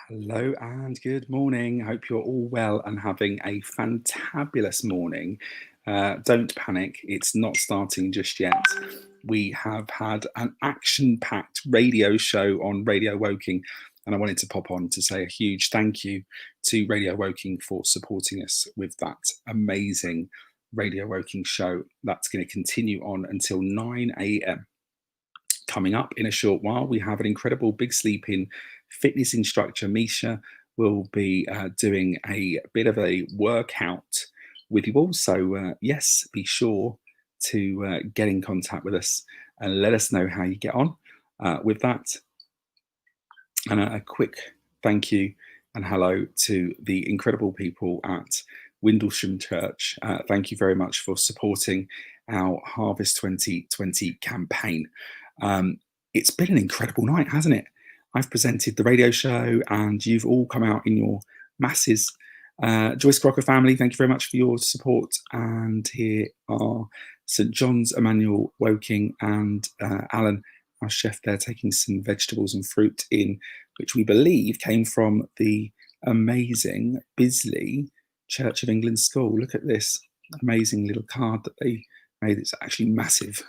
Hello and good morning. Hope you're all well and having a fantabulous morning. Don't panic, it's not starting just yet. We have had an action packed radio show on Radio Woking, and I wanted to pop on to say a huge thank you to Radio Woking for supporting us with that amazing Radio Woking show. That's going to continue on until 9 a.m. Coming up in a short while, we have an incredible Big Sleep In fitness instructor. Misha will be doing a bit of a workout with you all. So, yes, be sure to get in contact with us and let us know how you get on with that. And a quick thank you and hello to the incredible people at Windlesham Church. Thank you very much for supporting our Harvest 2020 campaign. It's been an incredible night, hasn't it? I've presented the radio show and you've all come out in your masses. Joyce Crocker family, thank you very much for your support. And here are St John's, Emmanuel Woking and Alan, our chef there, taking some vegetables and fruit in, which we believe came from the amazing Bisley Church of England School. Look at this amazing little card that they made. It's actually massive.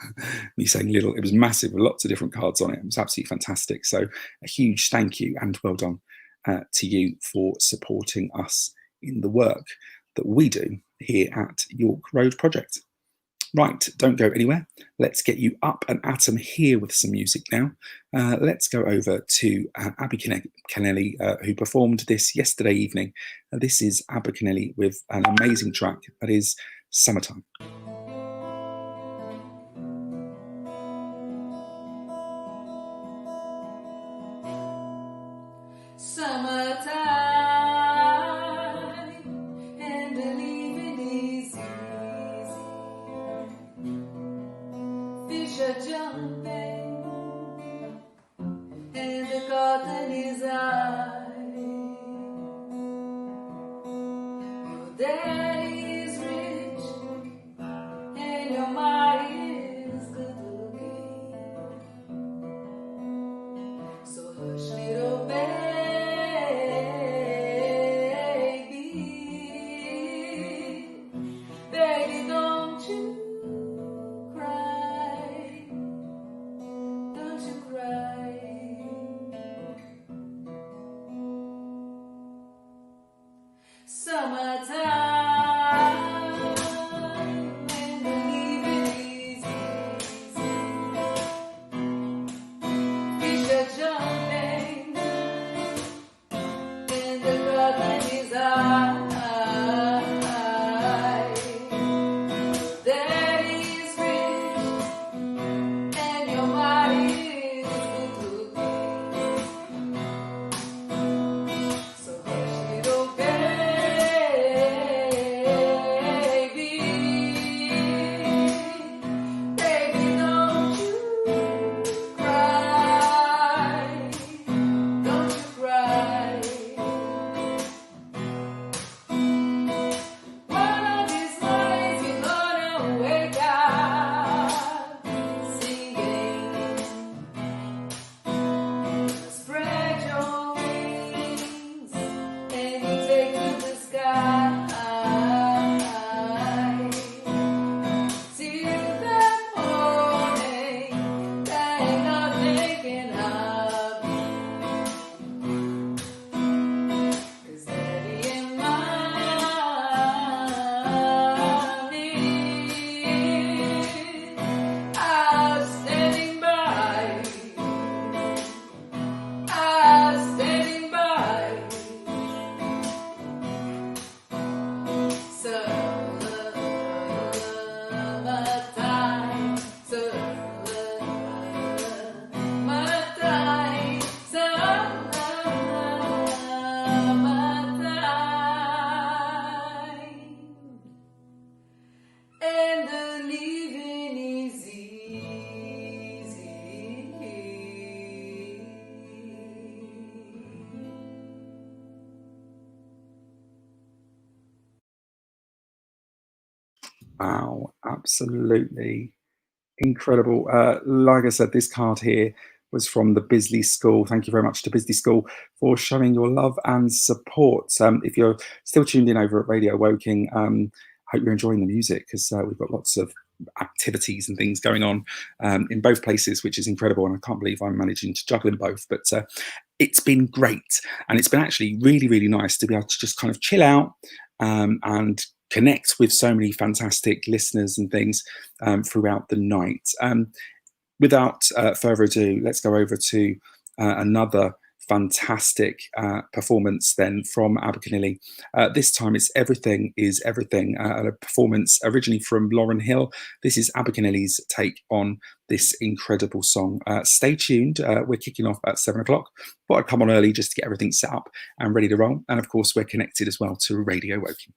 Me saying little, it was massive with lots of different cards on it. It was absolutely fantastic. So a huge thank you and well done to you for supporting us in the work that we do here at York Road Project. Right, don't go anywhere. Let's get you up and at 'em here with some music now. Let's go over to Abby Kennelly, who performed this yesterday evening. This is Abby Kennelly with an amazing track that is Summertime. Wow, absolutely incredible. Like I said, this card here was from the Bisley School. Thank you very much to Bisley School for showing your love and support. If you're still tuned in over at Radio Woking, hope you're enjoying the music, because we've got lots of activities and things going on in both places, which is incredible, and I can't believe I'm managing to juggle in both. But it's been great, and it's been actually really, really nice to be able to just kind of chill out and connect with so many fantastic listeners and things throughout the night. Without further ado, let's go over to another fantastic performance then from Aberconnelly. This time it's Everything is Everything, a performance originally from Lauryn Hill. This is Aberconnelly's take on this incredible song. Stay tuned, we're kicking off at 7 o'clock. Thought I'd come on early just to get everything set up and ready to roll. And of course, we're connected as well to Radio Woking.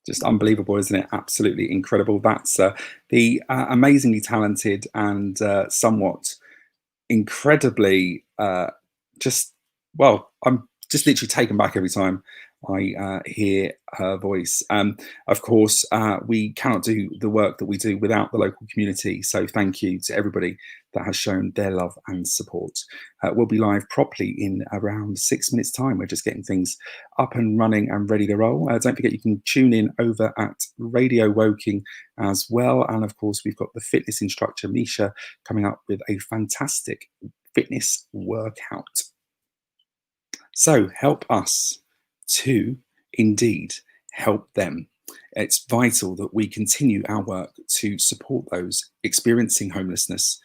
Just unbelievable, isn't it? Absolutely incredible. That's the amazingly talented and somewhat incredibly I'm just literally taken back every time I hear her voice. Of course, we cannot do the work that we do without the local community. So thank you to everybody that has shown their love and support. We'll be live properly in around 6 minutes time. We're just getting things up and running and ready to roll. Don't forget, you can tune in over at Radio Woking as well. And of course, we've got the fitness instructor, Misha, coming up with a fantastic fitness workout. So help us to indeed help them. It's vital that we continue our work to support those experiencing homelessness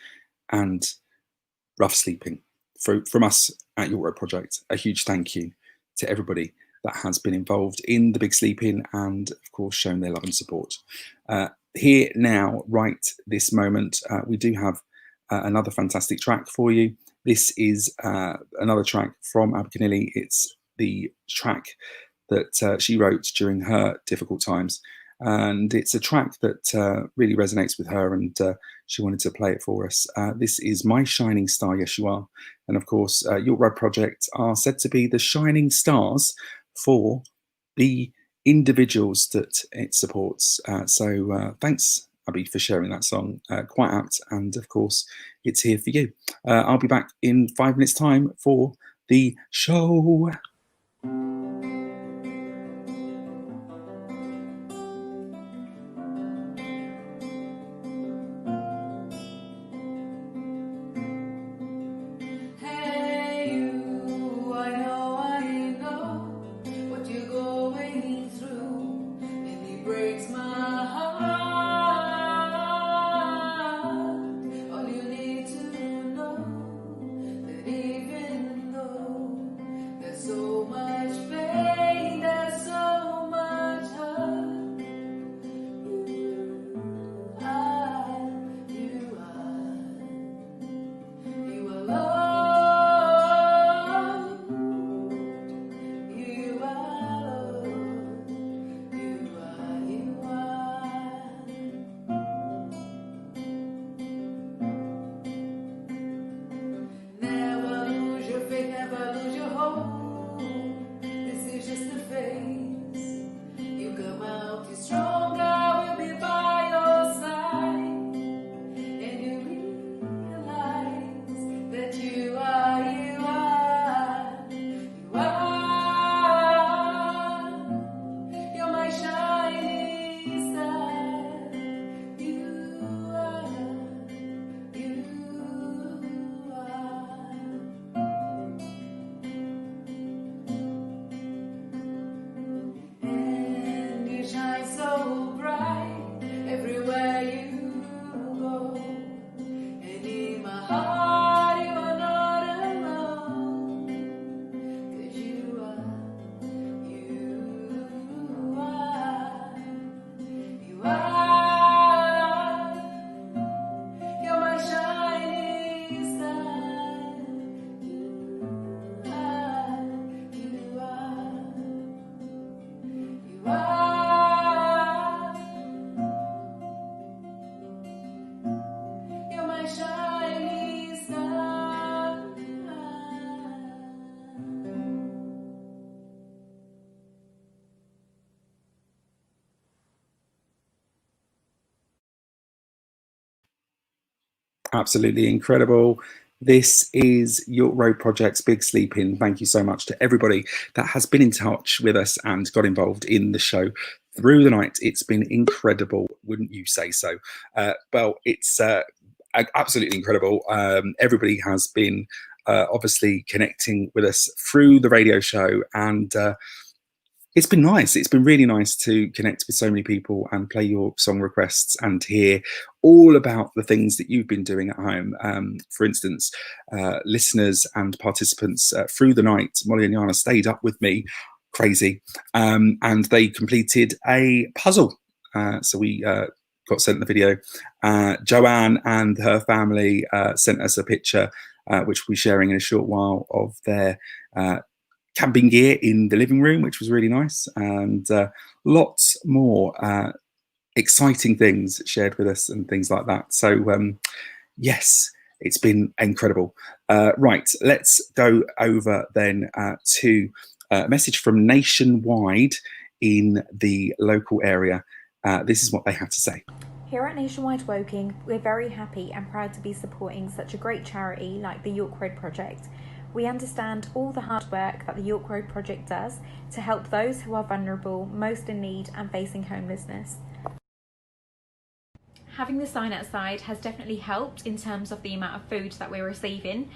and rough sleeping. From us at York Road Project, a huge thank you to everybody that has been involved in the Big Sleep In and, of course, shown their love and support. Here now, right this moment, we do have another fantastic track for you. This is another track from Abercrombie. It's the track that she wrote during her difficult times. And it's a track that really resonates with her, and she wanted to play it for us. This is My Shining Star, Yes You Are. And of course, York Road Project are said to be the shining stars for the individuals that it supports. So thanks, Abby, for sharing that song. Quite apt. And of course, it's here for you. I'll be back in 5 minutes' time for the show. Absolutely incredible. This is York Road Project's Big Sleep In. Thank you so much to everybody that has been in touch with us and got involved in the show through the night. It's been incredible, wouldn't you say so? Well, it's absolutely incredible. Everybody has been obviously connecting with us through the radio show, and it's been nice. It's been really nice to connect with so many people and play your song requests and hear all about the things that you've been doing at home. For instance, listeners and participants through the night, Molly and Yana stayed up with me, crazy, and they completed a puzzle. So we got sent the video. Joanne and her family sent us a picture, which we'll be sharing in a short while, of their camping gear in the living room, which was really nice, and lots more exciting things shared with us and things like that. So yes, it's been incredible. Right, let's go over then to a message from Nationwide in the local area. This is what they have to say. Here at Nationwide Woking, we're very happy and proud to be supporting such a great charity like the York Road Project. We understand all the hard work that the York Road Project does to help those who are vulnerable, most in need and facing homelessness. Having the sign outside has definitely helped in terms of the amount of food that we're receiving.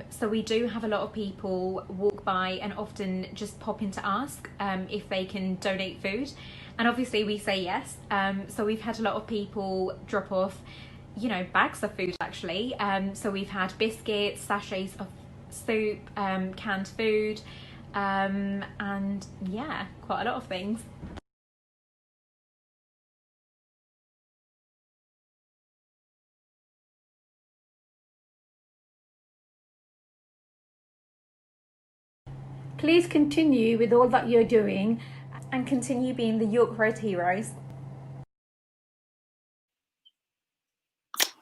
So we do have a lot of people walk by and often just pop in to ask if they can donate food. And obviously we say yes. So we've had a lot of people drop off, bags of food actually. So we've had biscuits, sachets of soup, canned food, and yeah, quite a lot of things. Please continue with all that you're doing and continue being the York Road heroes.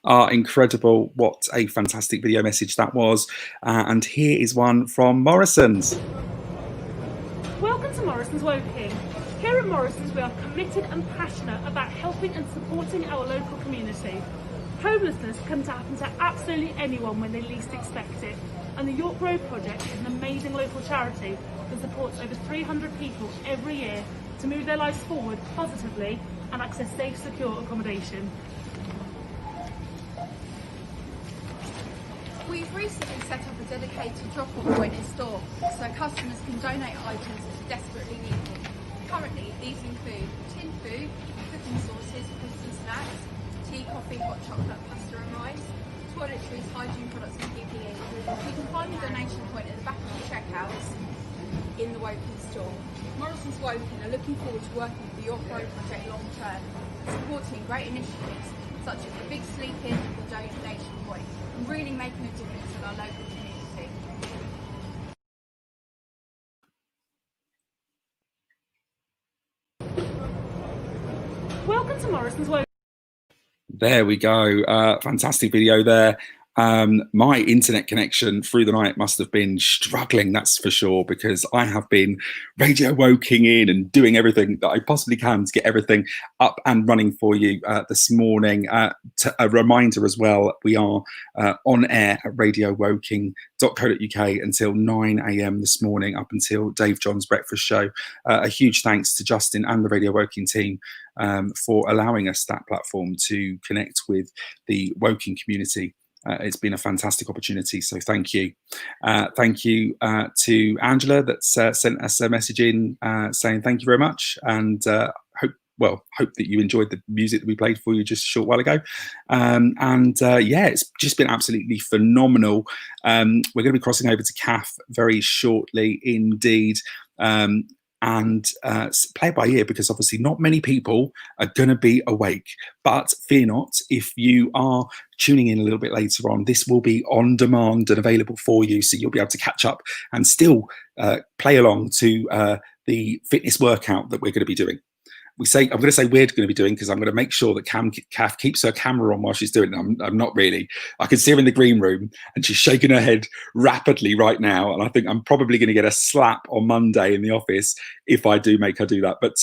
Incredible. What a fantastic video message that was. And here is one from Morrison's. Welcome to Morrison's Woking. Here at Morrison's we are committed and passionate about helping and supporting our local community. Homelessness can happen to absolutely anyone when they least expect it, and the York Road Project is an amazing local charity that supports over 300 people every year to move their lives forward positively and access safe, secure accommodation. We've recently set up a dedicated drop-off point in store so customers can donate items that desperately need them. Currently, these include tin food, cooking sauces, crisps and snacks, tea, coffee, hot chocolate, pasta and rice, toiletries, hygiene products and PPE. You can find the donation point at the back of the checkouts in the Woking store. Morrison's Woking are looking forward to working with the York Road Project long term, supporting great initiatives such as the Big Sleep In and the donation point, and really making a difference in our local community. Welcome to Morrison's Woking. There we go. Fantastic video there. My internet connection through the night must have been struggling, that's for sure, because I have been radio woking in and doing everything that I possibly can to get everything up and running for you this morning. A reminder as well, we are on air at radiowoking.co.uk until 9 a.m. this morning, up until Dave John's breakfast show. A huge thanks to Justin and the Radio Woking team for allowing us that platform to connect with the Woking community. It's been a fantastic opportunity, so thank you. Thank you to Angela that's sent us a message in saying thank you very much, and hope that you enjoyed the music that we played for you just a short while ago. Yeah, it's just been absolutely phenomenal. We're going to be crossing over to CAF very shortly indeed. And play it by ear, because obviously not many people are going to be awake. But fear not, if you are tuning in a little bit later on, this will be on demand and available for you, so you'll be able to catch up and still play along to the fitness workout that we're going to be doing. I'm going to say we're going to be doing, because I'm going to make sure that Kath keeps her camera on while she's doing it. I'm not really. I can see her in the green room and she's shaking her head rapidly right now. And I think I'm probably going to get a slap on Monday in the office if I do make her do that. But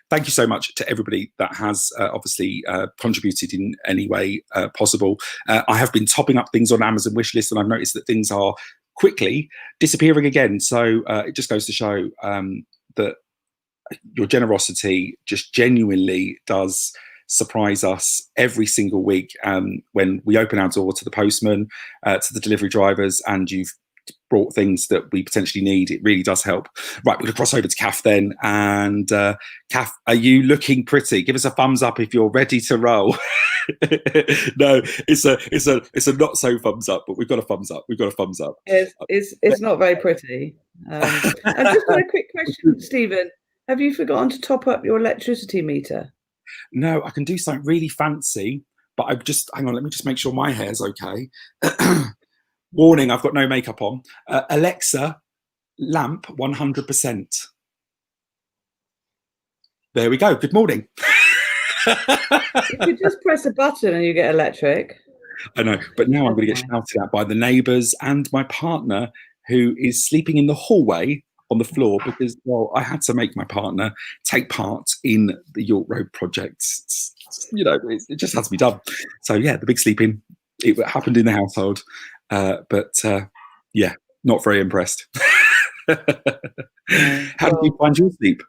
thank you so much to everybody that has obviously contributed in any way possible. I have been topping up things on Amazon wishlist, and I've noticed that things are quickly disappearing again. So it just goes to show that your generosity just genuinely does surprise us every single week when we open our door to the postman, to the delivery drivers, and you've brought things that we potentially need. It really does help. Right, we're going to cross over to Kath then. And Kath, are you looking pretty? Give us a thumbs up if you're ready to roll. No, it's a not so thumbs up, but we've got a thumbs up. We've got a thumbs up. It's not very pretty. I've just got a quick question, Stephen. Have you forgotten to top up your electricity meter? No, I can do something really fancy, but hang on, let me just make sure my hair's okay. Warning, I've got no makeup on. Alexa, lamp 100%. There we go. Good morning. You could just press a button and you get electric. I know, but now I'm going to get shouted at by the neighbours and my partner, who is sleeping in the hallway on the floor, because, well, I had to make my partner take part in the York Road project. It just has to be done. So yeah, the big sleeping, it happened in the household, but yeah, not very impressed. How did you find your sleep?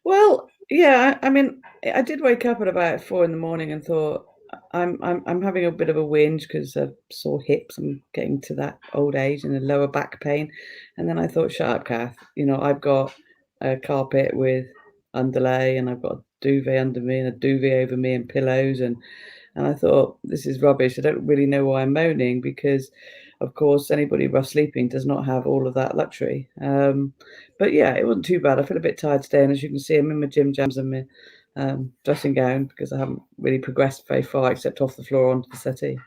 Well, yeah, I mean, I did wake up at about 4 in the morning and thought, I'm having a bit of a whinge because of sore hips. I'm getting to that old age and a lower back pain. And then I thought, shut up, Kath. I've got a carpet with underlay, and I've got a duvet under me and a duvet over me and pillows. And I thought, this is rubbish. I don't really know why I'm moaning, because, of course, anybody rough sleeping does not have all of that luxury. But yeah, it wasn't too bad. I feel a bit tired today. And as you can see, I'm in my gym jams and my dressing gown, because I haven't really progressed very far except off the floor onto the settee.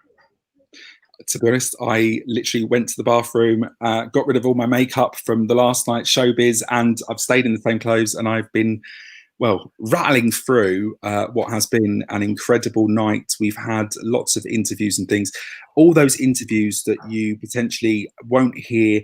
to be honest, I literally went to the bathroom, got rid of all my makeup from the last night's showbiz, and I've stayed in the same clothes, and I've been, well, rattling through what has been an incredible night. We've had lots of interviews and things. All those interviews that you potentially won't hear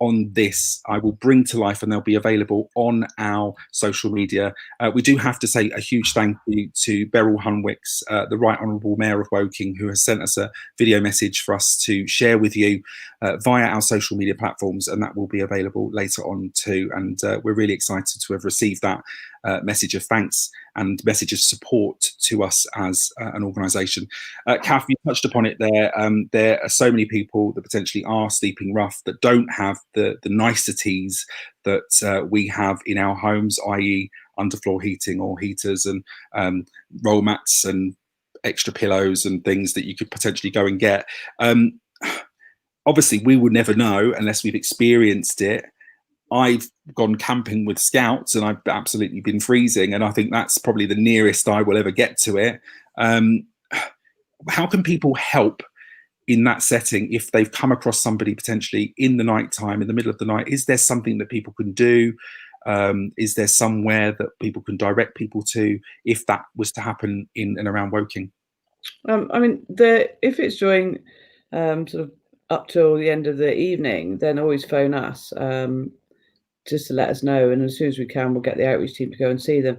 on this, I will bring to life, and they'll be available on our social media. We do have to say a huge thank you to Beryl Hunwicks, the Right Honourable Mayor of Woking, who has sent us a video message for us to share with you via our social media platforms, and that will be available later on too. And we're really excited to have received that message of thanks and message of support to us as an organisation. Kath, you touched upon it there. There are so many people that potentially are sleeping rough that don't have the niceties that we have in our homes, i.e. underfloor heating or heaters and roll mats and extra pillows and things that you could potentially go and get. Obviously, we would never know unless we've experienced it. I've gone camping with scouts and I've absolutely been freezing, and I think that's probably the nearest I will ever get to it. How can people help in that setting if they've come across somebody potentially in the night time, in the middle of the night? Is there something that people can do? Is there somewhere that people can direct people to if that was to happen in and around Woking? I mean, if it's during sort of up till the end of the evening, then always phone us. Just to let us know, and as soon as we can, we'll get the outreach team to go and see them.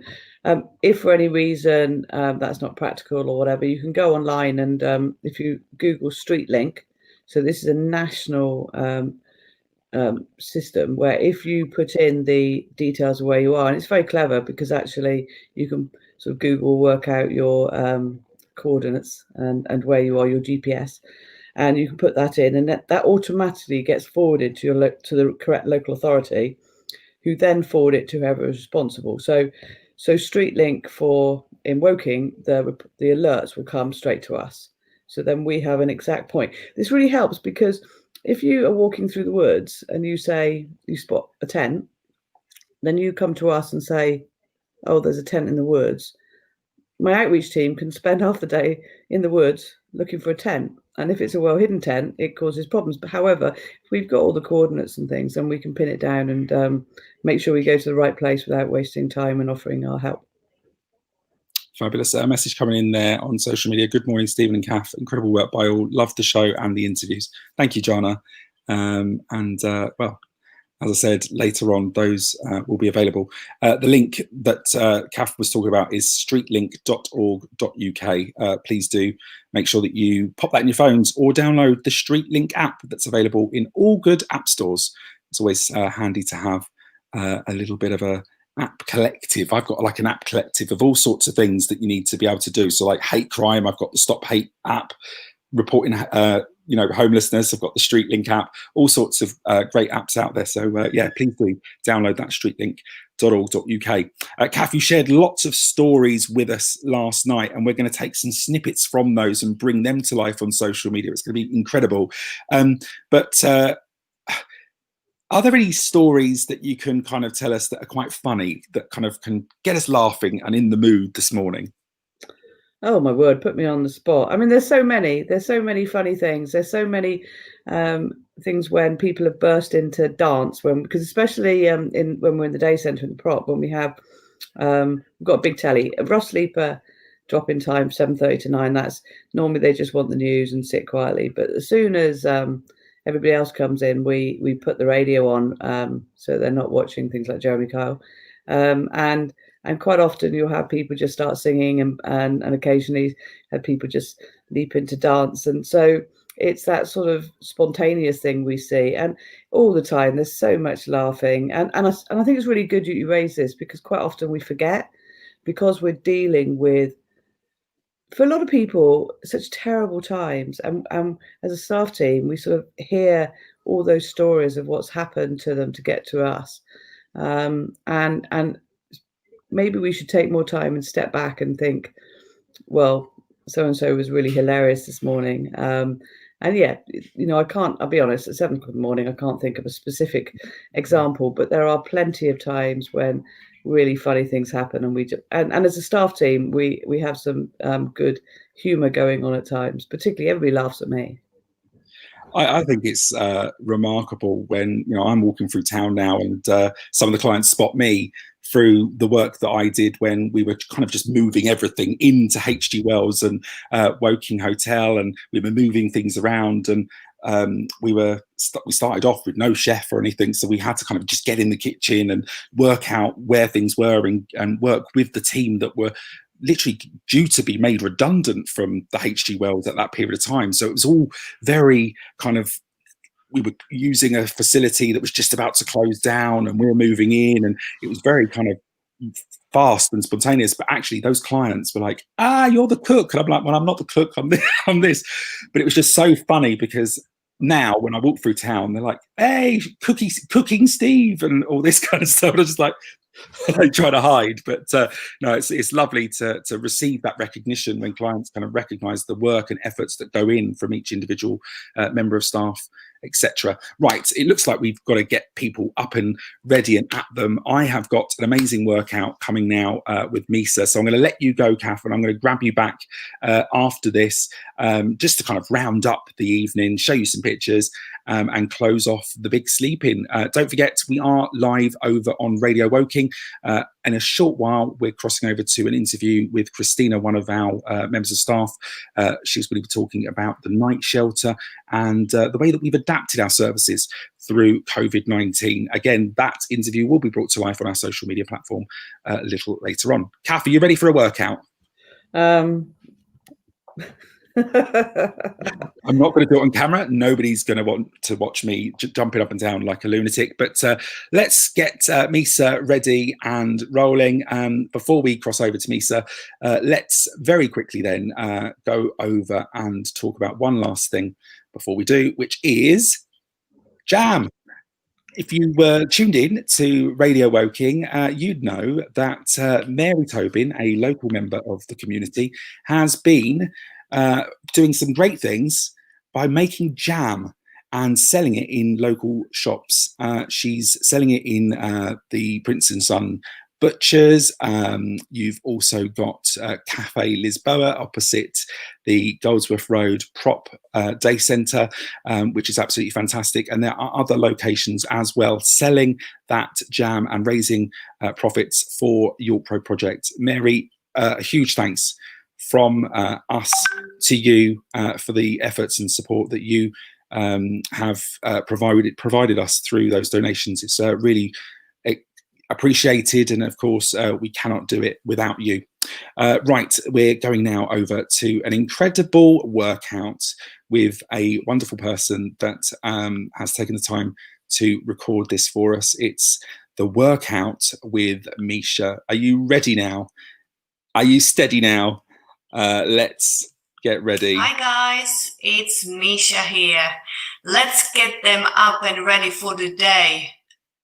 If for any reason that's not practical or whatever, you can go online and if you Google StreetLink, so this is a national system where if you put in the details of where you are, and it's very clever because actually you can sort of Google work out your coordinates and where you are, your GPS, and you can put that in, and that automatically gets forwarded to the correct local authority, who then forward it to whoever is responsible. So StreetLink in Woking, the alerts will come straight to us. So then we have an exact point. This really helps because if you are walking through the woods and you say you spot a tent, then you come to us and say, oh, there's a tent in the woods. My outreach team can spend half the day in the woods looking for a tent. And if it's a well-hidden tent, it causes problems. But however, if we've got all the coordinates and things, then we can pin it down and make sure we go to the right place without wasting time and offering our help. Fabulous. A message coming in there on social media. Good morning, Stephen and Kath. Incredible work by all. Love the show and the interviews. Thank you, Jana. Well, as I said, later on, those will be available. The link that Kath was talking about is streetlink.org.uk. Please do make sure that you pop that in your phones or download the StreetLink app that's available in all good app stores. It's always handy to have a little bit of a app collective. I've got like an app collective of all sorts of things that you need to be able to do. So like hate crime, I've got the Stop Hate app, reporting homelessness, I've got the StreetLink app, all sorts of great apps out there. So yeah, please do download that, streetlink.org.uk. Kath, you shared lots of stories with us last night, and we're going to take some snippets from those and bring them to life on social media. It's going to be incredible. But are there any stories that you can kind of tell us that are quite funny, that kind of can get us laughing and in the mood this morning? Oh my word, put me on the spot. I mean, there's so many funny things. There's so many things when people have burst into dance, because especially when we're in the day centre in the prop, when we have we've got a big telly, a rough sleeper drop-in time 7:30 to 9. That's normally they just want the news and sit quietly. But as soon as everybody else comes in, we put the radio on so they're not watching things like Jeremy Kyle, and quite often you'll have people just start singing and occasionally have people just leap into dance. And so it's that sort of spontaneous thing we see. And all the time, there's so much laughing. And I think it's really good you raise this, because quite often we forget, because we're dealing with, for a lot of people, such terrible times. And as a staff team, we sort of hear all those stories of what's happened to them to get to us. And maybe we should take more time and step back and think, well, so-and-so was really hilarious this morning. And yeah, I'll be honest, at 7 o'clock in the morning, I can't think of a specific example, but there are plenty of times when really funny things happen. And as a staff team, we have some good humour going on at times, particularly everybody laughs at me. I think it's remarkable when, you know, I'm walking through town now and some of the clients spot me through the work that I did when we were kind of just moving everything into HG Wells and Woking Hotel, and we were moving things around, and we started off with no chef or anything, so we had to kind of just get in the kitchen and work out where things were, and work with the team that were literally due to be made redundant from the HG Wells at that period of time. So it was all very kind of, we were using a facility that was just about to close down and we were moving in, and it was very kind of fast and spontaneous. But actually those clients were like, you're the cook. And I'm like, well, I'm not the cook, I'm this. But it was just so funny because now when I walk through town, they're like, hey, cooking Steve, and all this kind of stuff. And I'm just like, I try to hide, but no, it's lovely to receive that recognition when clients kind of recognise the work and efforts that go in from each individual member of staff, etc. Right, it looks like we've got to get people up and ready and at them. I have got an amazing workout coming now with Misa, so I'm going to let you go, Kath, and I'm going to grab you back after this, just to kind of round up the evening, show you some pictures, and close off the big sleep in. Don't forget, we are live over on Radio Woking. In a short while, we're crossing over to an interview with Christina, one of our members of staff. She's going to be talking about the night shelter and the way that we've adapted our services through COVID-19. Again, that interview will be brought to life on our social media platform a little later on. Kath, are you ready for a workout? I'm not going to do it on camera. Nobody's going to want to watch me jumping up and down like a lunatic. But let's get Misa ready and rolling. Before we cross over to Misa, let's very quickly then go over and talk about one last thing before we do, which is jam. If you were tuned in to Radio Woking, you'd know that Mary Tobin, a local member of the community, has been doing some great things by making jam and selling it in local shops. She's selling it in the Prince and Son Butchers. You've also got Cafe Lisboa opposite the Goldsworth Road Prop Day Centre, which is absolutely fantastic. And there are other locations as well selling that jam and raising profits for York Road Project. Mary, a huge thanks from us to you for the efforts and support that you have provided us through those donations. It's really appreciated, and of course we cannot do it without you. Right, we're going now over to an incredible workout with a wonderful person that has taken the time to record this for us. It's the workout with Misha. Are you ready now? Are you steady now? Let's get ready. Hi guys, it's Misha here. Let's get them up and ready for the day.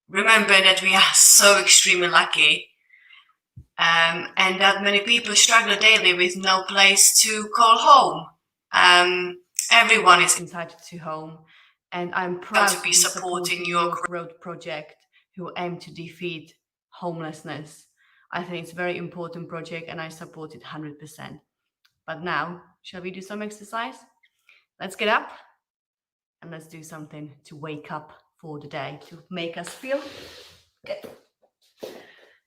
Remember that we are so extremely lucky and that many people struggle daily with no place to call home. Everyone is entitled to home, and I'm proud to be supporting York Road Project, who aim to defeat homelessness. I think it's a very important project and I support it 100%. But now, shall we do some exercise? Let's get up and let's do something to wake up for the day, to make us feel good.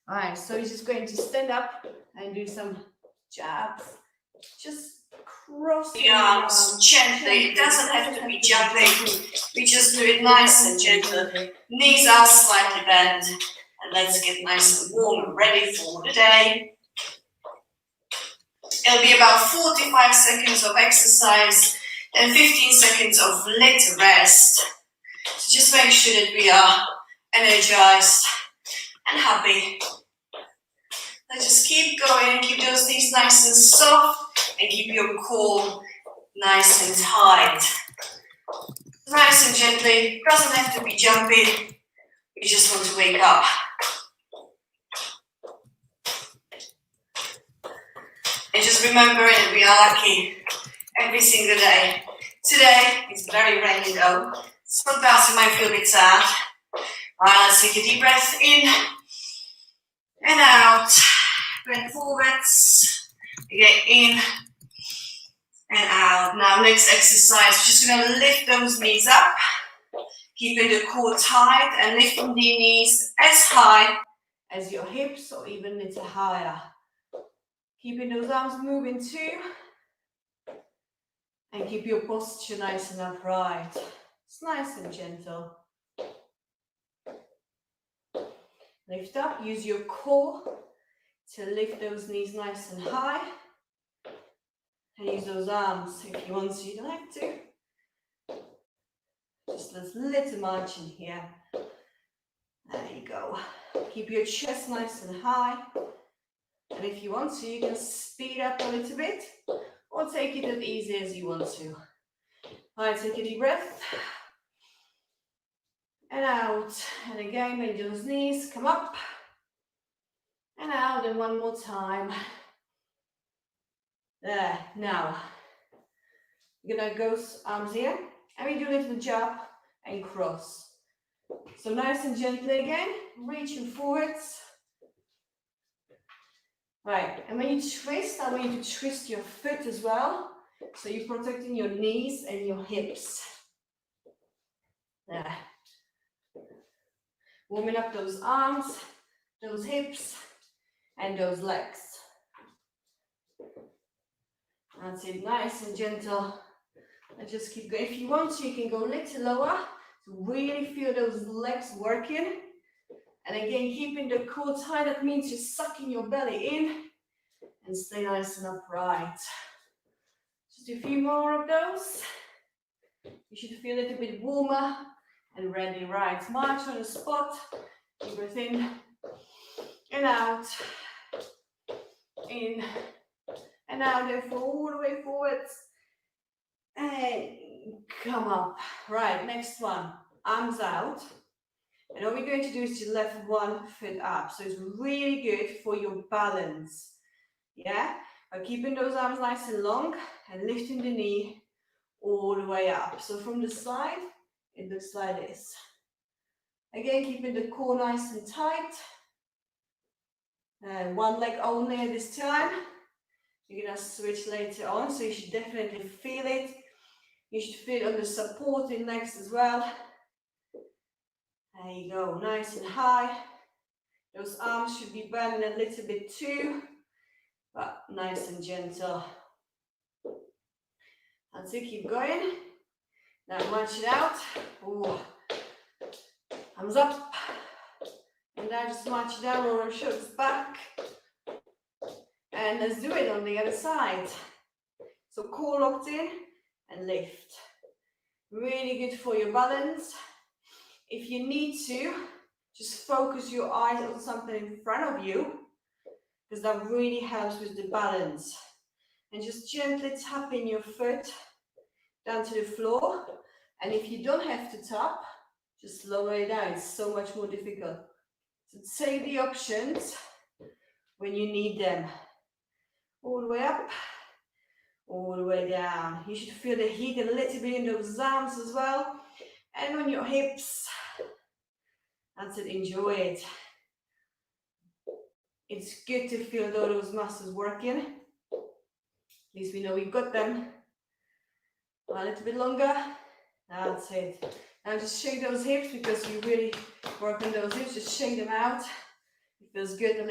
All right, so you're just going to stand up and do some jabs. Just cross the arms gently. It doesn't have to be jumping. We just do it nice and gentle. Knees are slightly bent. And let's get nice and warm and ready for the day. It'll be about 45 seconds of exercise and 15 seconds of little rest. So just make sure that we are energized and happy. Let's just keep going, keep those knees nice and soft, and keep your core nice and tight. Nice and gently, doesn't have to be jumpy. We just want to wake up. And just remember that we are lucky every single day. Today it's very rainy though. Sometimes you might feel a bit sad. Alright, let's take a deep breath in and out. Bend forwards, again in and out. Now next exercise, we're just gonna lift those knees up, keeping the core tight and lifting the knees as high as your hips or even a little higher. Keeping those arms moving too. And keep your posture nice and upright. It's nice and gentle. Lift up, use your core to lift those knees nice and high. And use those arms if you want to, you don't have to. Just a little marching here. There you go. Keep your chest nice and high. And if you want to, you can speed up a little bit or take it as easy as you want to. All right, take a deep breath. And out. And again, bend those knees, come up. And out, and one more time. There, now. You're gonna go arms here. And we do a little jump and cross. So nice and gently again, reaching forwards. Right, and when you twist, I want you to twist your foot as well. So you're protecting your knees and your hips. There. Warming up those arms, those hips, and those legs. That's it, nice and gentle. And just keep going. If you want to, you can go a little lower to really feel those legs working. And again, keeping the core tight, that means you're sucking your belly in and stay nice and upright. Just a few more of those. You should feel a little bit warmer and ready. Right, march on the spot. Deep breath in and out. In and out, therefore all the way forwards. And come up. Right, next one. Arms out. And all we're going to do is to lift one foot up. So it's really good for your balance. Yeah? By keeping those arms nice and long and lifting the knee all the way up. So from the side, it looks like this. Again, keeping the core nice and tight. And one leg only at this time. You're going to switch later on, so you should definitely feel it. You should feel it on the supporting legs as well. There you go, nice and high. Those arms should be bending a little bit too, but nice and gentle. And so keep going. Now march it out. Ooh. Arms up. And now just march it down, roll our shoulders back. And let's do it on the other side. So core locked in and lift. Really good for your balance. If you need to, just focus your eyes on something in front of you, because that really helps with the balance. And just gently tapping your foot down to the floor. And if you don't have to tap, just lower it down. It's so much more difficult. So take the options when you need them. All the way up, all the way down. You should feel the heat a little bit in those arms as well. And on your hips. That's it, enjoy it. It's good to feel all those muscles working. At least we know we've got them. A little bit longer. That's it. Now just shake those hips, because you really work on those hips. Just shake them out. It feels good, a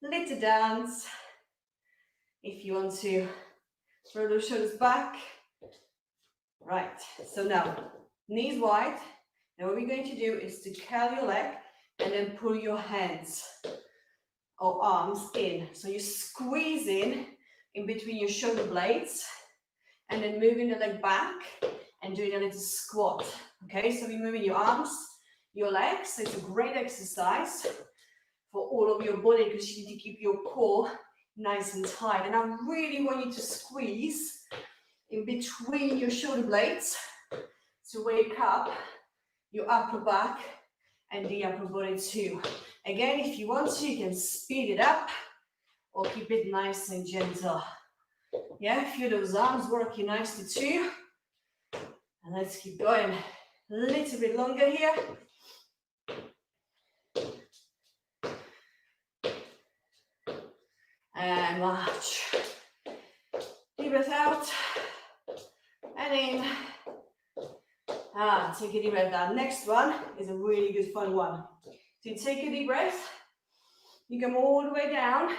little dance. If you want to throw those shoulders back. Right, so now knees wide. Now what we're going to do is to curl your leg and then pull your hands or arms in. So you're squeezing in between your shoulder blades and then moving the leg back and doing a little squat. Okay, so we're moving your arms, your legs. So it's a great exercise for all of your body, because you need to keep your core nice and tight. And I really want you to squeeze in between your shoulder blades to wake up your upper back and the upper body too. Again, if you want to, you can speed it up or keep it nice and gentle. Yeah, feel those arms working nicely too. And let's keep going. A little bit longer here. And march. Deep breath out and in. And take a deep breath down. Next one is a really good fun one. So you take a deep breath, you come all the way down,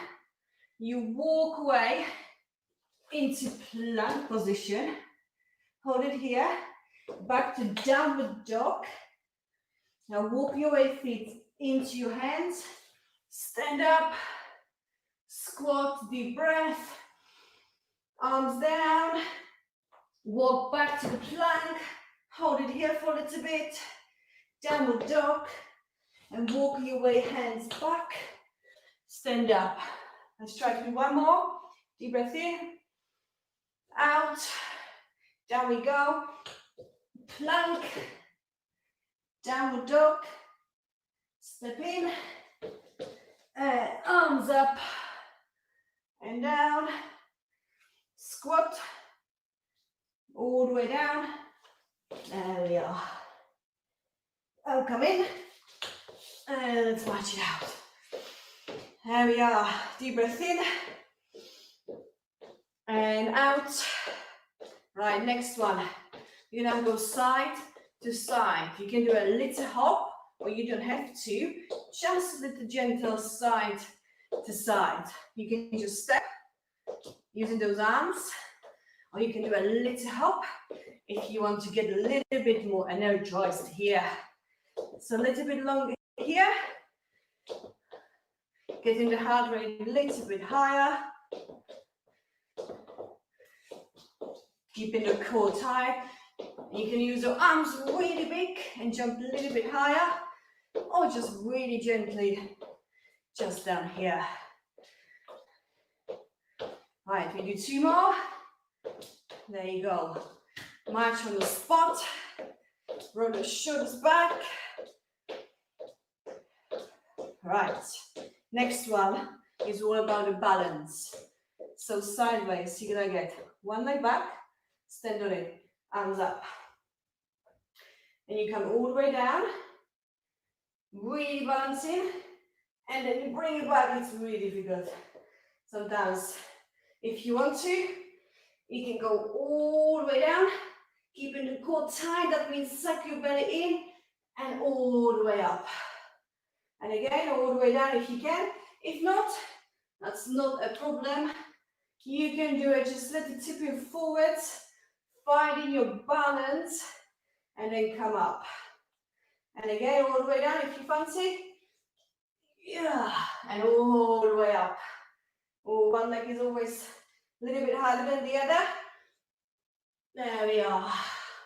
you walk away into plank position, hold it here, back to downward dog. Now walk your way feet into your hands, stand up, squat, deep breath, arms down, walk back to the plank, hold it here for a little bit, downward dog, and walk your way hands back, stand up. Let's try to do one more. Deep breath in, out, down we go, plank, downward dog, step in, arms up and down, squat, all the way down, there we are. I'll come in, and let's march it out. There we are, deep breath in, and out. Right, next one. You're gonna go side to side. You can do a little hop, or you don't have to. Just a little gentle side to side. You can just step using those arms, or you can do a little hop if you want to get a little bit more energized here. So a little bit longer here. Getting the heart rate a little bit higher. Keeping the core tight. You can use your arms really big and jump a little bit higher, or just really gently, just down here. Right, we do two more. There you go. March on the spot. Roll the shoulders back. Right, next one is all about the balance. So sideways, you're gonna get one leg back, stand on it, arms up. And you come all the way down, really balancing, and then you bring it back. It's really difficult. Sometimes, if you want to, you can go all the way down, keeping the core tight. That means suck your belly in and all the way up. And again, all the way down if you can. If not, that's not a problem. You can do it, just let it tip you forwards, finding your balance, and then come up. And again, all the way down if you fancy. Yeah, and all the way up. Oh, one leg is always a little bit harder than the other. There we are.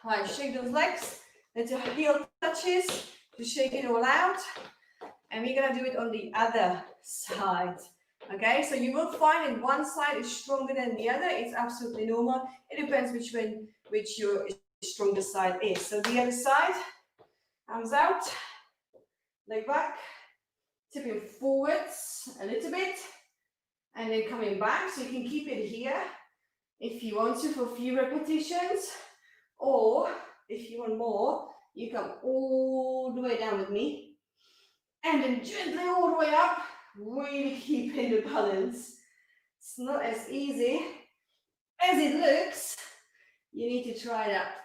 Right, shake those legs. Let your heel touches to shake it all out. And we're gonna do it on the other side. Okay, so you will find that one side is stronger than the other. It's absolutely normal. It depends which your stronger side is. So the other side, arms out, leg back, tipping forwards a little bit, and then coming back. So you can keep it here if you want to for a few repetitions, or if you want more, you come all the way down with me, and then gently all the way up, really keeping the balance. It's not as easy as it looks. You need to try that.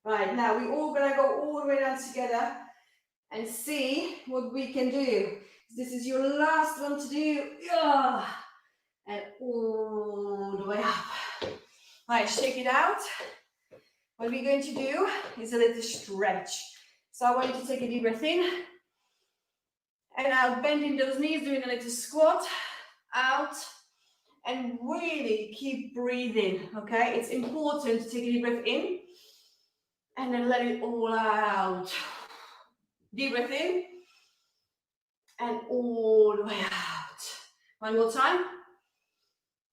Right, now we're all gonna go all the way down together and see what we can do. This is your last one to do. Yeah. And all the way up. Right, shake it out. What we're going to do is a little stretch. So I want you to take a deep breath in and out, bending those knees, doing a little squat, out, and really keep breathing, okay? It's important to take a deep breath in and then let it all out. Deep breath in and all the way out. One more time.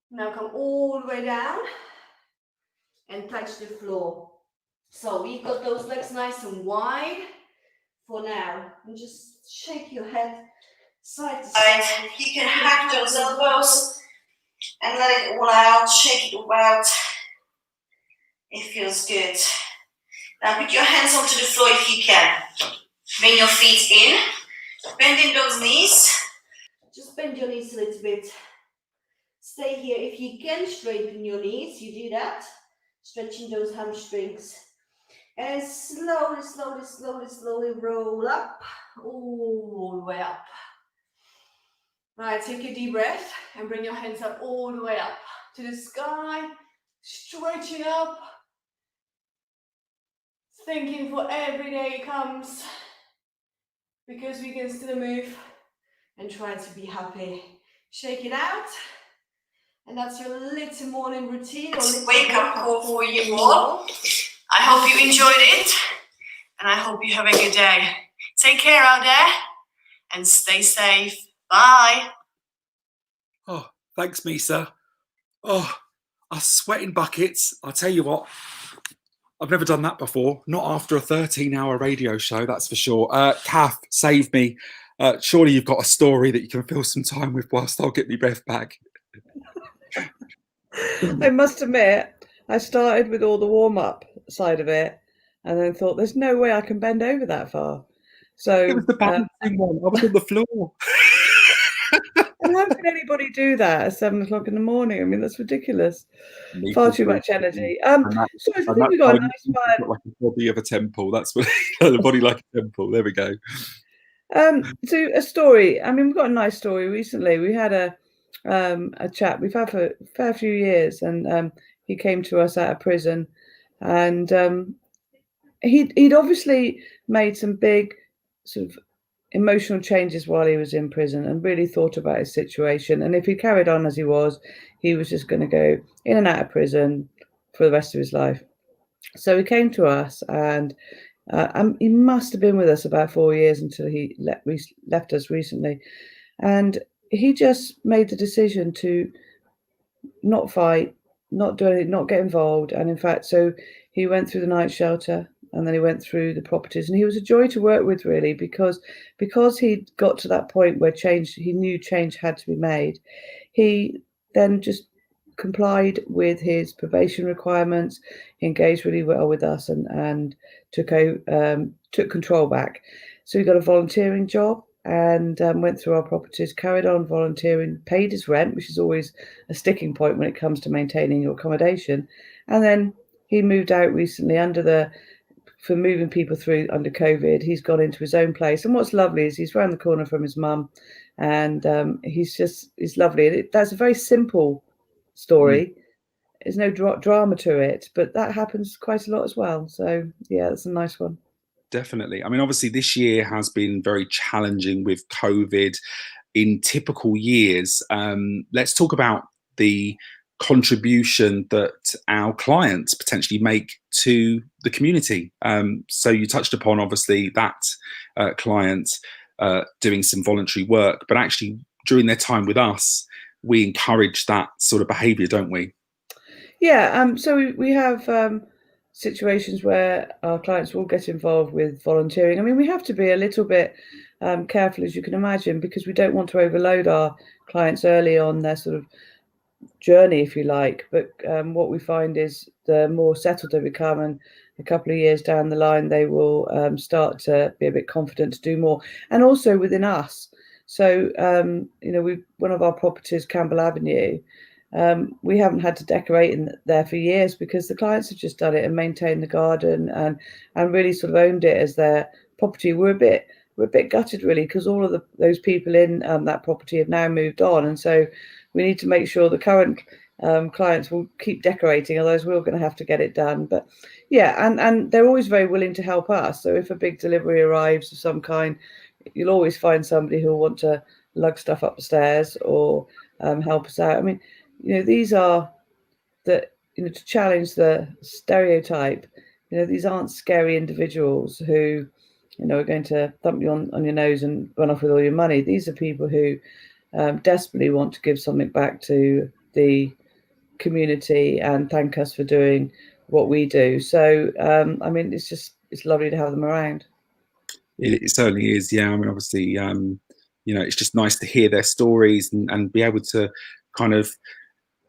Now come all the way down and touch the floor. So we've got those legs nice and wide for now. And just shake your head side to side. You can hack those elbows and let it all out, shake it all out. It feels good. Now put your hands onto the floor if you can. Bring your feet in, bending those knees. Just bend your knees a little bit. Stay here. If you can straighten your knees, you do that, stretching those hamstrings. And slowly, slowly, slowly, slowly roll up, all the way up. Right, take a deep breath and bring your hands up all the way up to the sky, stretching up, thinking for every day comes, because we can still move and try to be happy. Shake it out. And that's your little morning routine. It's wake up call for you all. I hope you enjoyed it, and I hope you have a good day. Take care out there and stay safe. Bye. Oh, thanks, Misa. Oh, our sweating buckets. I'll tell you what, I've never done that before. Not after a 13-hour radio show, that's for sure. Kath, save me. Surely you've got a story that you can fill some time with whilst I'll get my breath back. I must admit, I started with all the warm-up side of it, and then thought, there's no way I can bend over that far. So It was the balancing one. I was on the floor. and how can anybody do that at 7 o'clock in the morning? I mean, that's ridiculous. Me Far too. too much energy. And So I and think we got a nice you've got like a body of a temple. That's what the body like a temple. There we go. So a story. I mean, we've got a nice story recently. We had a chap we've had for a fair few years, and he came to us out of prison, and he'd obviously made some big sort of emotional changes while he was in prison, and really thought about his situation. And if he carried on as he was just going to go in and out of prison for the rest of his life. So he came to us, and he must have been with us about 4 years until he left us recently. And he just made the decision to not fight, not do anything, not get involved. And in fact, so he went through the night shelter, and then he went through the properties, and he was a joy to work with, really, because he got to that point where he knew change had to be made. He then just complied with his probation requirements, engaged really well with us, and took control back. So he got a volunteering job, and went through our properties, carried on volunteering, paid his rent, which is always a sticking point when it comes to maintaining your accommodation. And then he moved out recently for moving people through under COVID. He's gone into his own place. And what's lovely is he's round the corner from his mum, and he's lovely. That's a very simple story. There's no drama to it, but that happens quite a lot as well. So yeah, that's a nice one. Definitely. I mean, obviously this year has been very challenging with COVID in typical years. Let's talk about the contribution that our clients potentially make to the community. So you touched upon, obviously, that client doing some voluntary work, but actually during their time with us, we encourage that sort of behaviour, don't we? Yeah, so we have situations where our clients will get involved with volunteering. I mean, we have to be a little bit careful, as you can imagine, because we don't want to overload our clients early on their sort of journey, if you like. But what we find is the more settled they become, and a couple of years down the line, they will start to be a bit confident to do more, and also within us. So, one of our properties, Campbell Avenue, we haven't had to decorate in there for years because the clients have just done it and maintained the garden and really sort of owned it as their property. We're a bit gutted, really, because all of those people in that property have now moved on, and so we need to make sure the current clients will keep decorating, otherwise we're going to have to get it done. But yeah, and they're always very willing to help us. So if a big delivery arrives of some kind, you'll always find somebody who'll want to lug stuff up the stairs or help us out. I mean, these are to challenge the stereotype. These aren't scary individuals who, are going to thump you on your nose and run off with all your money. These are people who desperately want to give something back to the community and thank us for doing what we do. So, I mean, it's lovely to have them around. It certainly is. Yeah. I mean, obviously, it's just nice to hear their stories and be able to kind of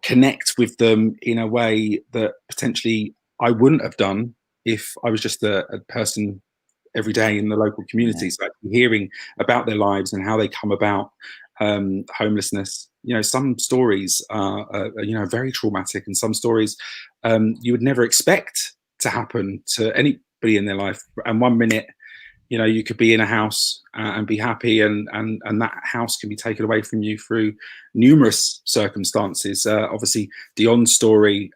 connect with them in a way that potentially I wouldn't have done if I was just a person every day in the local community. Yeah. So actually hearing about their lives and how they come about homelessness some stories are very traumatic, and some stories you would never expect to happen to anybody in their life. And 1 minute, you could be in a house and be happy, and that house can be taken away from you through numerous circumstances. Obviously, Dion's story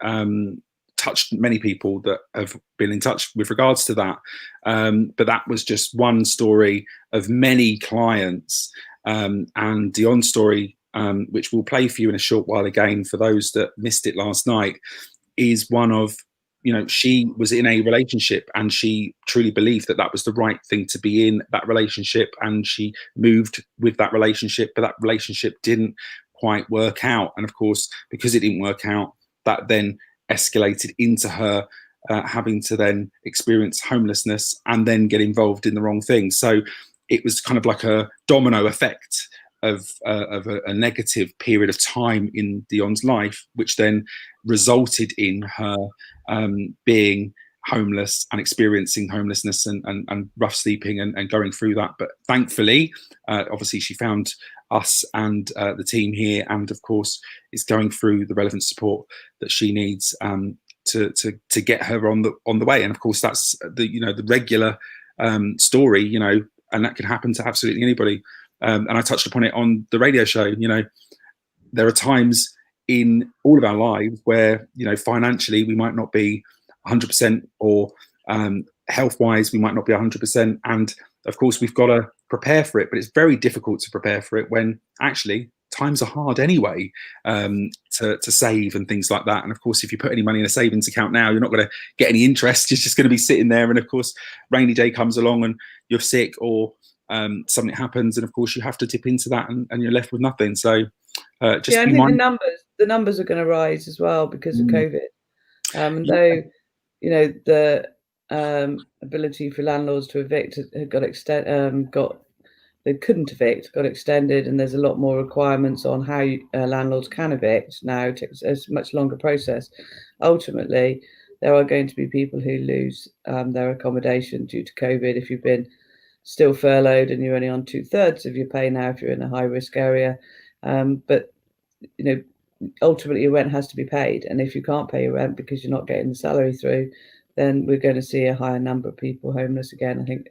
touched many people that have been in touch with regards to that. But that was just one story of many clients. And Dion's story, which we'll play for you in a short while again for those that missed it last night, is one of, she was in a relationship and she truly believed that that was the right thing to be in that relationship, and she moved with that relationship, but that relationship didn't quite work out. And of course, because it didn't work out, that then escalated into her having to then experience homelessness and then get involved in the wrong thing. So it was kind of like a domino effect of a negative period of time in Dion's life, which then resulted in her being homeless and experiencing homelessness and rough sleeping and going through that. But thankfully, obviously, she found us and the team here, and of course, is going through the relevant support that she needs to get her on the way. And of course, that's the regular story, and that can happen to absolutely anybody. And I touched upon it on the radio show. There are times in all of our lives where, financially we might not be 100%, or health-wise we might not be 100%. And of course, we've got to prepare for it, but it's very difficult to prepare for it when actually times are hard anyway, to save and things like that. And of course, if you put any money in a savings account now, you're not going to get any interest. It's just going to be sitting there. And of course, rainy day comes along and you're sick, or something happens, and of course you have to dip into that, and you're left with nothing. So I think the numbers are going to rise as well because of COVID. Though the ability for landlords to evict they couldn't evict, got extended, and there's a lot more requirements on how landlords can evict now. It takes a much longer process. Ultimately, there are going to be people who lose their accommodation due to COVID. If you've been still furloughed and you're only on 2/3 of your pay now, if you're in a high risk area, but ultimately your rent has to be paid, and if you can't pay your rent because you're not getting the salary through, then we're going to see a higher number of people homeless again. I think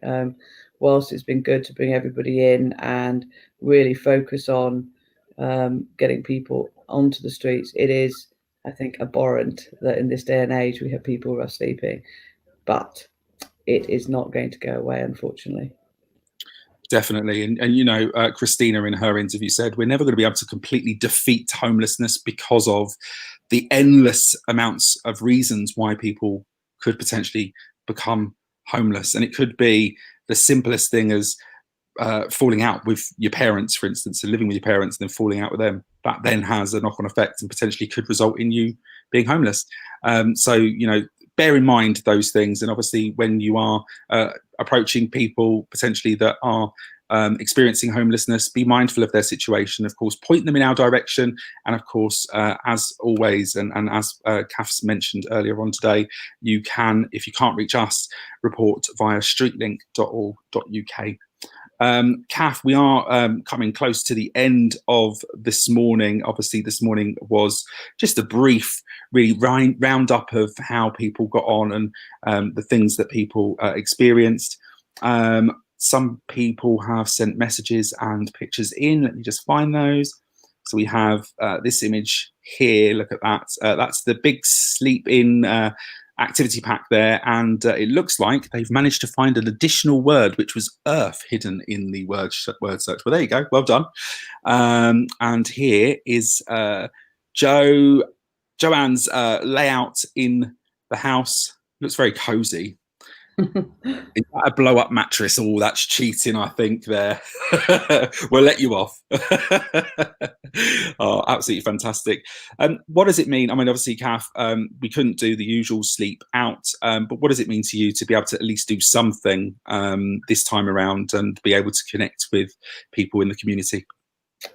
whilst it's been good to bring everybody in and really focus on getting people onto the streets, it is, I think, abhorrent that in this day and age we have people rough sleeping, but it is not going to go away, unfortunately. Definitely. And Christina in her interview said, we're never going to be able to completely defeat homelessness because of the endless amounts of reasons why people could potentially become homeless. And it could be the simplest thing as falling out with your parents, for instance, and living with your parents and then falling out with them. That then has a knock-on effect and potentially could result in you being homeless. So bear in mind those things. And obviously, when you are approaching people potentially that are experiencing homelessness, be mindful of their situation. Of course, point them in our direction. And of course, as always, and as Kath's mentioned earlier on today, you can, if you can't reach us, report via streetlink.org.uk. Kath, we are coming close to the end of this morning. Obviously, this morning was just a brief, really roundup of how people got on and the things that people experienced. Some people have sent messages and pictures in. Let me just find those. So we have this image here. Look at that. That's the Big Sleep In activity pack there, and it looks like they've managed to find an additional word, which was earth, hidden in the word search. Well, there you go, well done. And here is Joanne's layout in the house. Looks very cozy. Is that a blow up mattress? Oh, that's cheating, I think there. We'll let you off. Oh, absolutely fantastic. What does it mean? I mean, obviously, Kath, we couldn't do the usual sleep out, but what does it mean to you to be able to at least do something this time around and be able to connect with people in the community?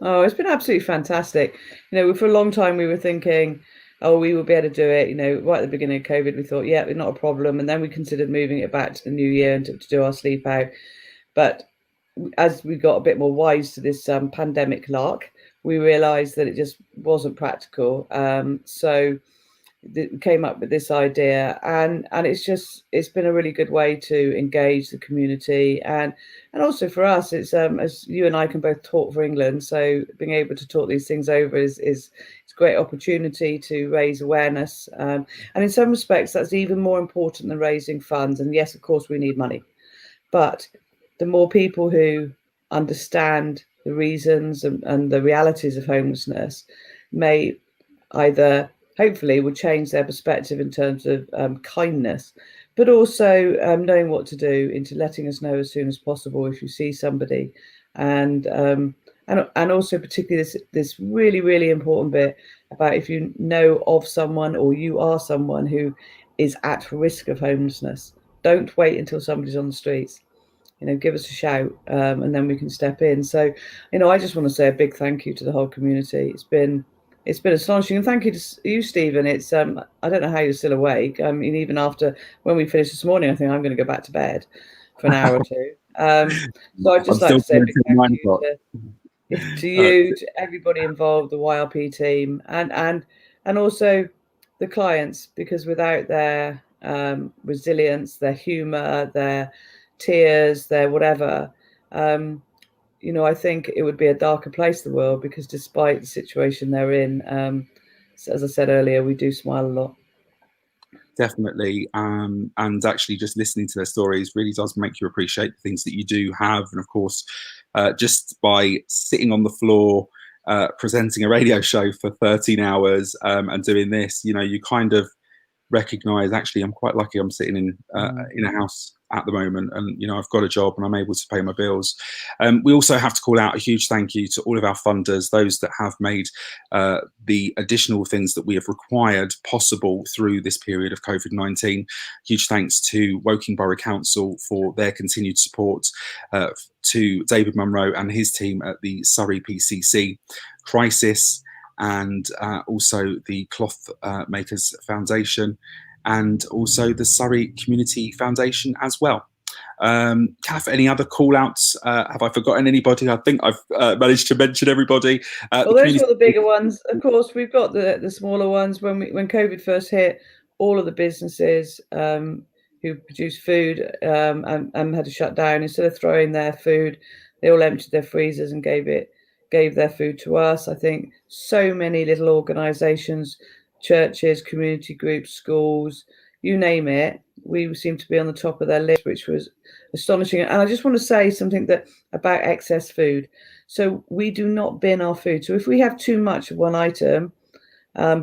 Oh, it's been absolutely fantastic. For a long time we were thinking, oh, we will be able to do it. Right at the beginning of COVID, we thought, yeah, it's not a problem. And then we considered moving it back to the new year and to do our sleep out. But as we got a bit more wise to this pandemic lark, we realised that it just wasn't practical. So came up with this idea, and it's been a really good way to engage the community, and also for us, it's as you and I can both talk for England, so being able to talk these things over is a great opportunity to raise awareness, and in some respects that's even more important than raising funds. And yes, of course we need money, but the more people who understand the reasons and the realities of homelessness may either hopefully will change their perspective in terms of kindness, but also knowing what to do, into letting us know as soon as possible if you see somebody, and also particularly this really, really important bit about if you know of someone or you are someone who is at risk of homelessness, don't wait until somebody's on the streets. Give us a shout, and then we can step in. So, I just want to say a big thank you to the whole community. It's been astonishing, and thank you to you, Stephen. It's I don't know how you're still awake. I mean, even after when we finished this morning, I think I'm going to go back to bed for an hour or two. So I'd just like to say a big thank you to you, to everybody involved, the YRP team, and also the clients, because without their resilience, their humour, their tears, their whatever, I think it would be a darker place, the world, because despite the situation they're in, as I said earlier, we do smile a lot. Definitely. And actually just listening to their stories really does make you appreciate the things that you do have. And of course, just by sitting on the floor, presenting a radio show for 13 hours and doing this, you kind of recognize, actually, I'm quite lucky I'm sitting in a house at the moment, and I've got a job and I'm able to pay my bills. We also have to call out a huge thank you to all of our funders, those that have made the additional things that we have required possible through this period of COVID-19. Huge thanks to Woking Borough Council for their continued support, to David Munro and his team at the Surrey PCC Crisis, and also the Cloth Makers Foundation, and also the Surrey Community Foundation as well. Kath, any other call outs? Have I forgotten anybody? I think I've managed to mention everybody. Well, those are the bigger ones. Of course, we've got the smaller ones. When COVID first hit, all of the businesses who produce food and had to shut down, instead of throwing their food, they all emptied their freezers and gave their food to us. I think so many little organisations, churches, community groups, schools, you name it, we seem to be on the top of their list, which was astonishing. And I just want to say something about excess food. So we do not bin our food. So if we have too much of one item,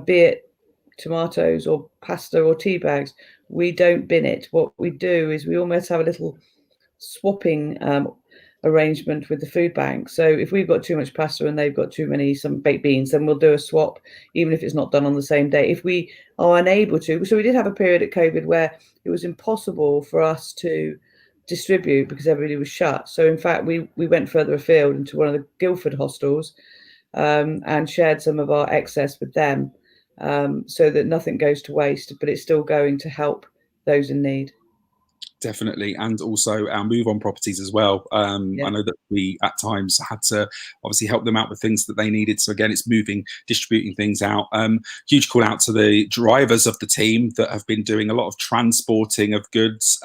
be it tomatoes or pasta or tea bags, we don't bin it. What we do is we almost have a little swapping arrangement with the food bank. So if we've got too much pasta and they've got some baked beans, then we'll do a swap, even if it's not done on the same day. If we are unable to, so we did have a period at COVID where it was impossible for us to distribute because everybody was shut. So in fact, we went further afield into one of the Guildford hostels and shared some of our excess with them, so that nothing goes to waste, but it's still going to help those in need. Definitely, and also our Move On properties as well. I know that we at times had to obviously help them out with things that they needed. So again, it's distributing things out. Huge call out to the drivers of the team that have been doing a lot of transporting of goods.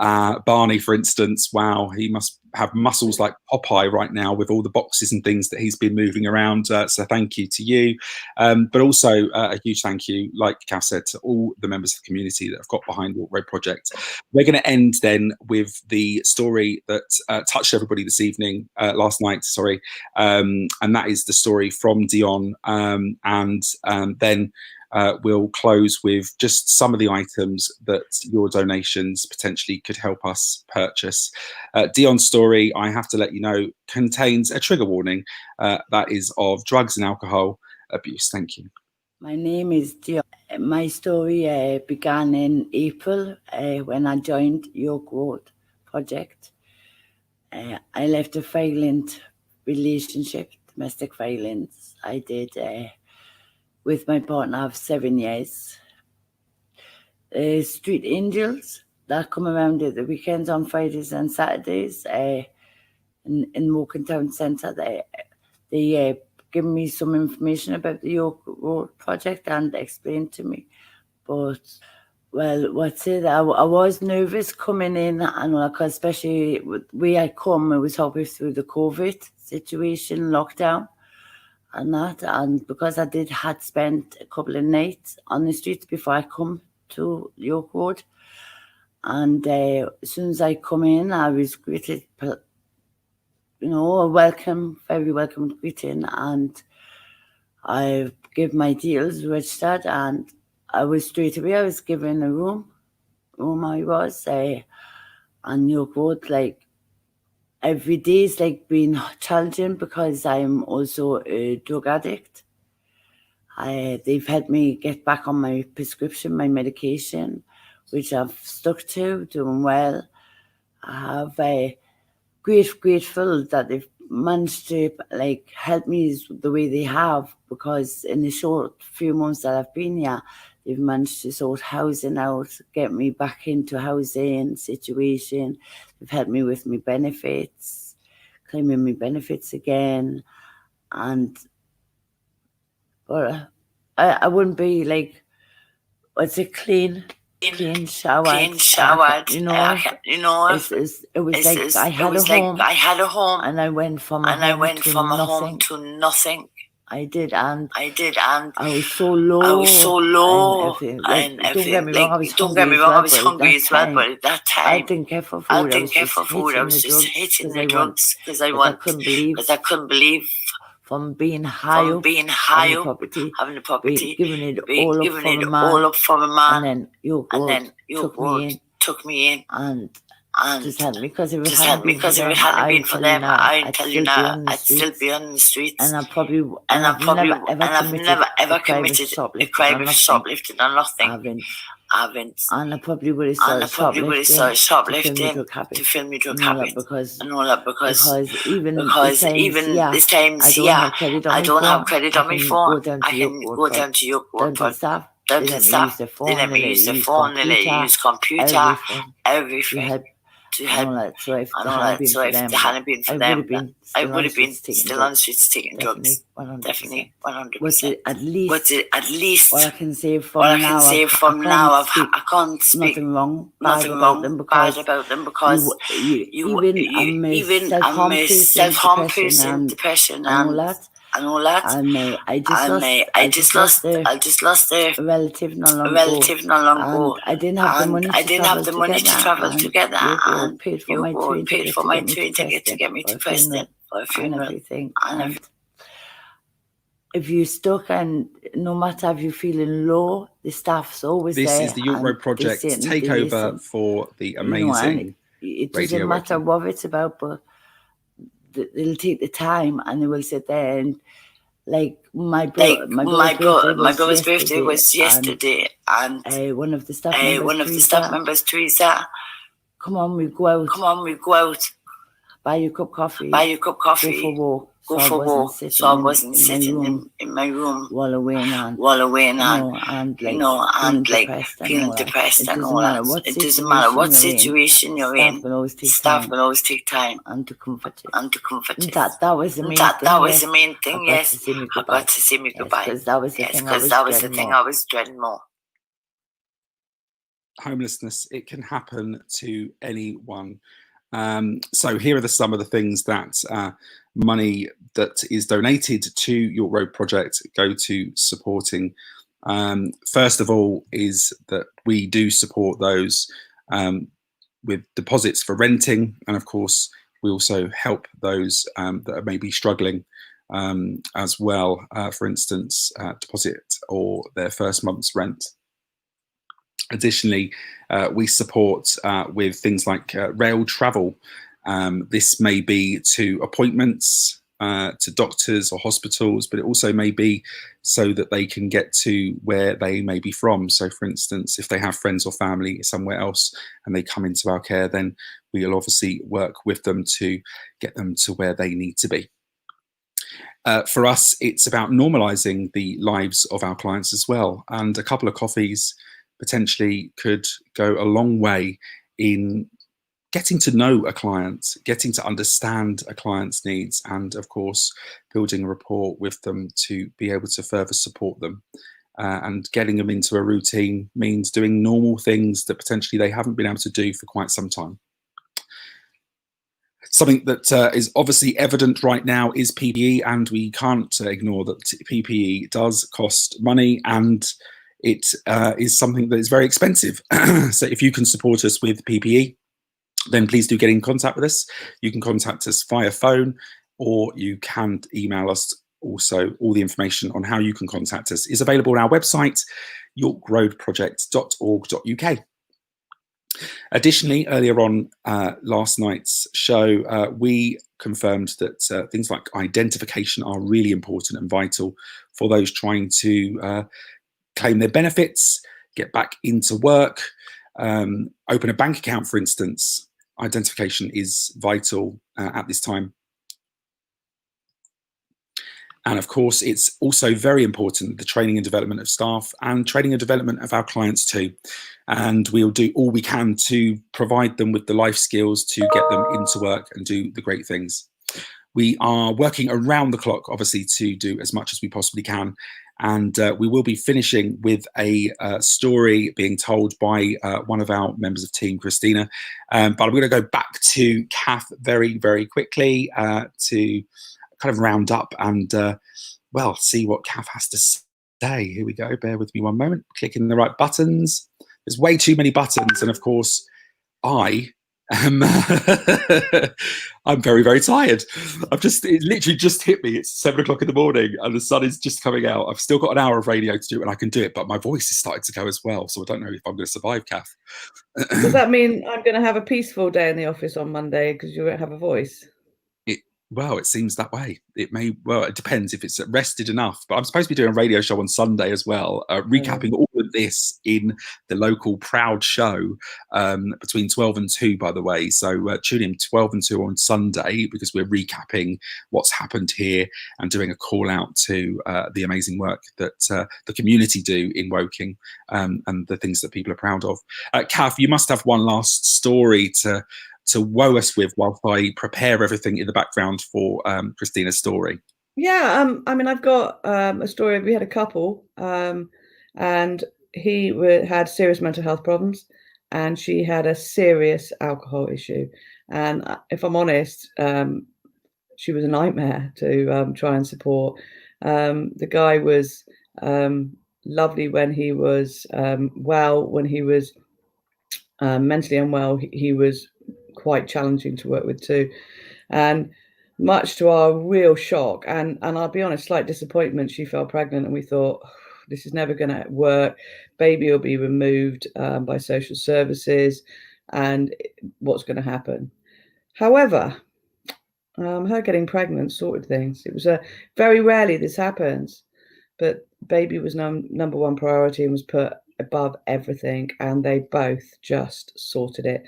Barney, for instance, wow, he must have muscles like Popeye right now with all the boxes and things that he's been moving around. So thank you to you. But also a huge thank you, like Kath said, to all the members of the community that have got behind the Walk Road Project. We're going to end then with the story that touched everybody this evening, last night, sorry. And that is the story from Dion. And then we'll close with just some of the items that your donations potentially could help us purchase. Dion's story, I have to let you know, contains a trigger warning that is of drugs and alcohol abuse. Thank you. My name is Dion. My story began in April when I joined York Road Project. I left a violent relationship, domestic violence. I did with my partner of 7 years. Street angels that come around at the weekends on Fridays and Saturdays in Morecambe Town Centre, they give me some information about the York Road project and explained to me. But well, what's it? I was nervous coming in, and because especially where I come, it was halfway through the COVID situation, lockdown, and that, and because I had spent a couple of nights on the streets before I come to York Road, and as soon as I come in, I was greeted, a very welcome greeting, and I gave my deals registered, and I was given a room I was, on York Road. Like, every day is like being challenging because I'm also a drug addict. They've helped me get back on my prescription, my medication, which I've stuck to, doing well. I have grateful that they've managed to help me the way they have, because in the short few months that I've been here, they've managed to sort housing out, get me back into housing situation. They've helped me with my benefits, claiming my benefits again. But I wouldn't be clean showered. It was I had a home, and I went from a home to nothing. I did, and I was so low. Don't get me wrong, I was hungry as well, but at that time, I didn't care for food. I was just hitting the drugs because I couldn't believe. From being high up, having the property, giving it all up for a man, and then York took me in, and just had me, because if it hadn't been for them, I tell you now, I'd still be on the streets, and I've never ever committed a crime of shoplifting or nothing. I haven't. And I probably would have started shoplifting to fill me drug habit. Because even these times, I don't have credit on my phone. I can go down to York Road for staff. They let me use the phone. They let me use computer, everything. To help. So if it hadn't been for them, I would have been still on the streets taking drugs. Definitely, 100%. What's it at least? What I can say from now, I can't speak nothing wrong about them, because even I'm a self-harm person, depression and all that. And I just lost a relative not long ago. I didn't have the money to travel together, and paid for my train ticket to get me to Preston for a funeral and everything. And if you're stuck, and no matter if you're feeling low, the staff's always there. This is the York Road Project takeover for the amazing it doesn't matter what it's about, but they'll take the time and they will sit there, and my brother's birthday was yesterday, and one of the staff members, Teresa, come on, we go out, buy your cup of coffee, go for a walk. So I wasn't sitting in my room wallowing and feeling depressed and all that. It doesn't matter what situation you're in. Staff will always take time and to comfort you. That was the main thing. Yes, I got to see me goodbye. Because that was the thing I was dreading more. Homelessness, it can happen to anyone. So here are some of the things that money that is donated to York Road Project go to supporting. First of all is that we do support those with deposits for renting, and of course we also help those that are maybe struggling as well, for instance, deposit or their first month's rent. Additionally, we support with things like rail travel. This may be to appointments, to doctors or hospitals, but it also may be so that they can get to where they may be from. So, for instance, if they have friends or family somewhere else and they come into our care, then we'll obviously work with them to get them to where they need to be. For us, it's about normalising the lives of our clients as well, and a couple of coffees potentially could go a long way in getting to know a client, getting to understand a client's needs, and of course, building a rapport with them to be able to further support them. And getting them into a routine means doing normal things that potentially they haven't been able to do for quite some time. Something that is obviously evident right now is PPE, and we can't ignore that PPE does cost money, and it is something that is very expensive. So if you can support us with PPE, then please do get in contact with us. You can contact us via phone, or you can email us. Also, all the information on how you can contact us is available on our website, yorkroadproject.org.uk. Additionally, earlier on last night's show, we confirmed that things like identification are really important and vital for those trying to claim their benefits, get back into work, open a bank account, for instance. Identification is vital at this time. And of course, it's also very important, the training and development of staff and training and development of our clients too. And we'll do all we can to provide them with the life skills to get them into work and do the great things. We are working around the clock, obviously, to do as much as we possibly can. And we will be finishing with a story being told by one of our members of team, Christina. But I'm going to go back to Kath very, very quickly to kind of round up and, well, see what Kath has to say. Here we go. Bear with me one moment. Clicking the right buttons. There's way too many buttons. And of course, I am I'm very, very tired. It literally just hit me. It's 7 o'clock in the morning and the sun is just coming out. I've still got an hour of radio to do and I can do it, but my voice is starting to go as well. So I don't know if I'm going to survive, Kath. Does that mean I'm going to have a peaceful day in the office on Monday because you won't have a voice? Well, it seems that way. It may, well, it depends if it's rested enough. But I'm supposed to be doing a radio show on Sunday as well, recapping all of this in the local Proud show between 12 and 2, by the way. So tune in 12 and 2 on Sunday because we're recapping what's happened here and doing a call out to the amazing work that the community do in Woking and the things that people are proud of. Kath, you must have one last story to woe us with whilst I prepare everything in the background for Christina's story. Yeah, I mean, I've got a story. We had a couple and he had serious mental health problems and she had a serious alcohol issue. And if I'm honest, she was a nightmare to try and support. The guy was lovely when he was well. When he was mentally unwell, he was quite challenging to work with too, and much to our real shock and I'll be honest, slight disappointment, she fell pregnant and we thought, oh, this is never going to work. Baby will be removed by social services and what's going to happen. However, her getting pregnant sorted things. It was very rarely this happens, but baby was number one priority and was put above everything, and they both just sorted it.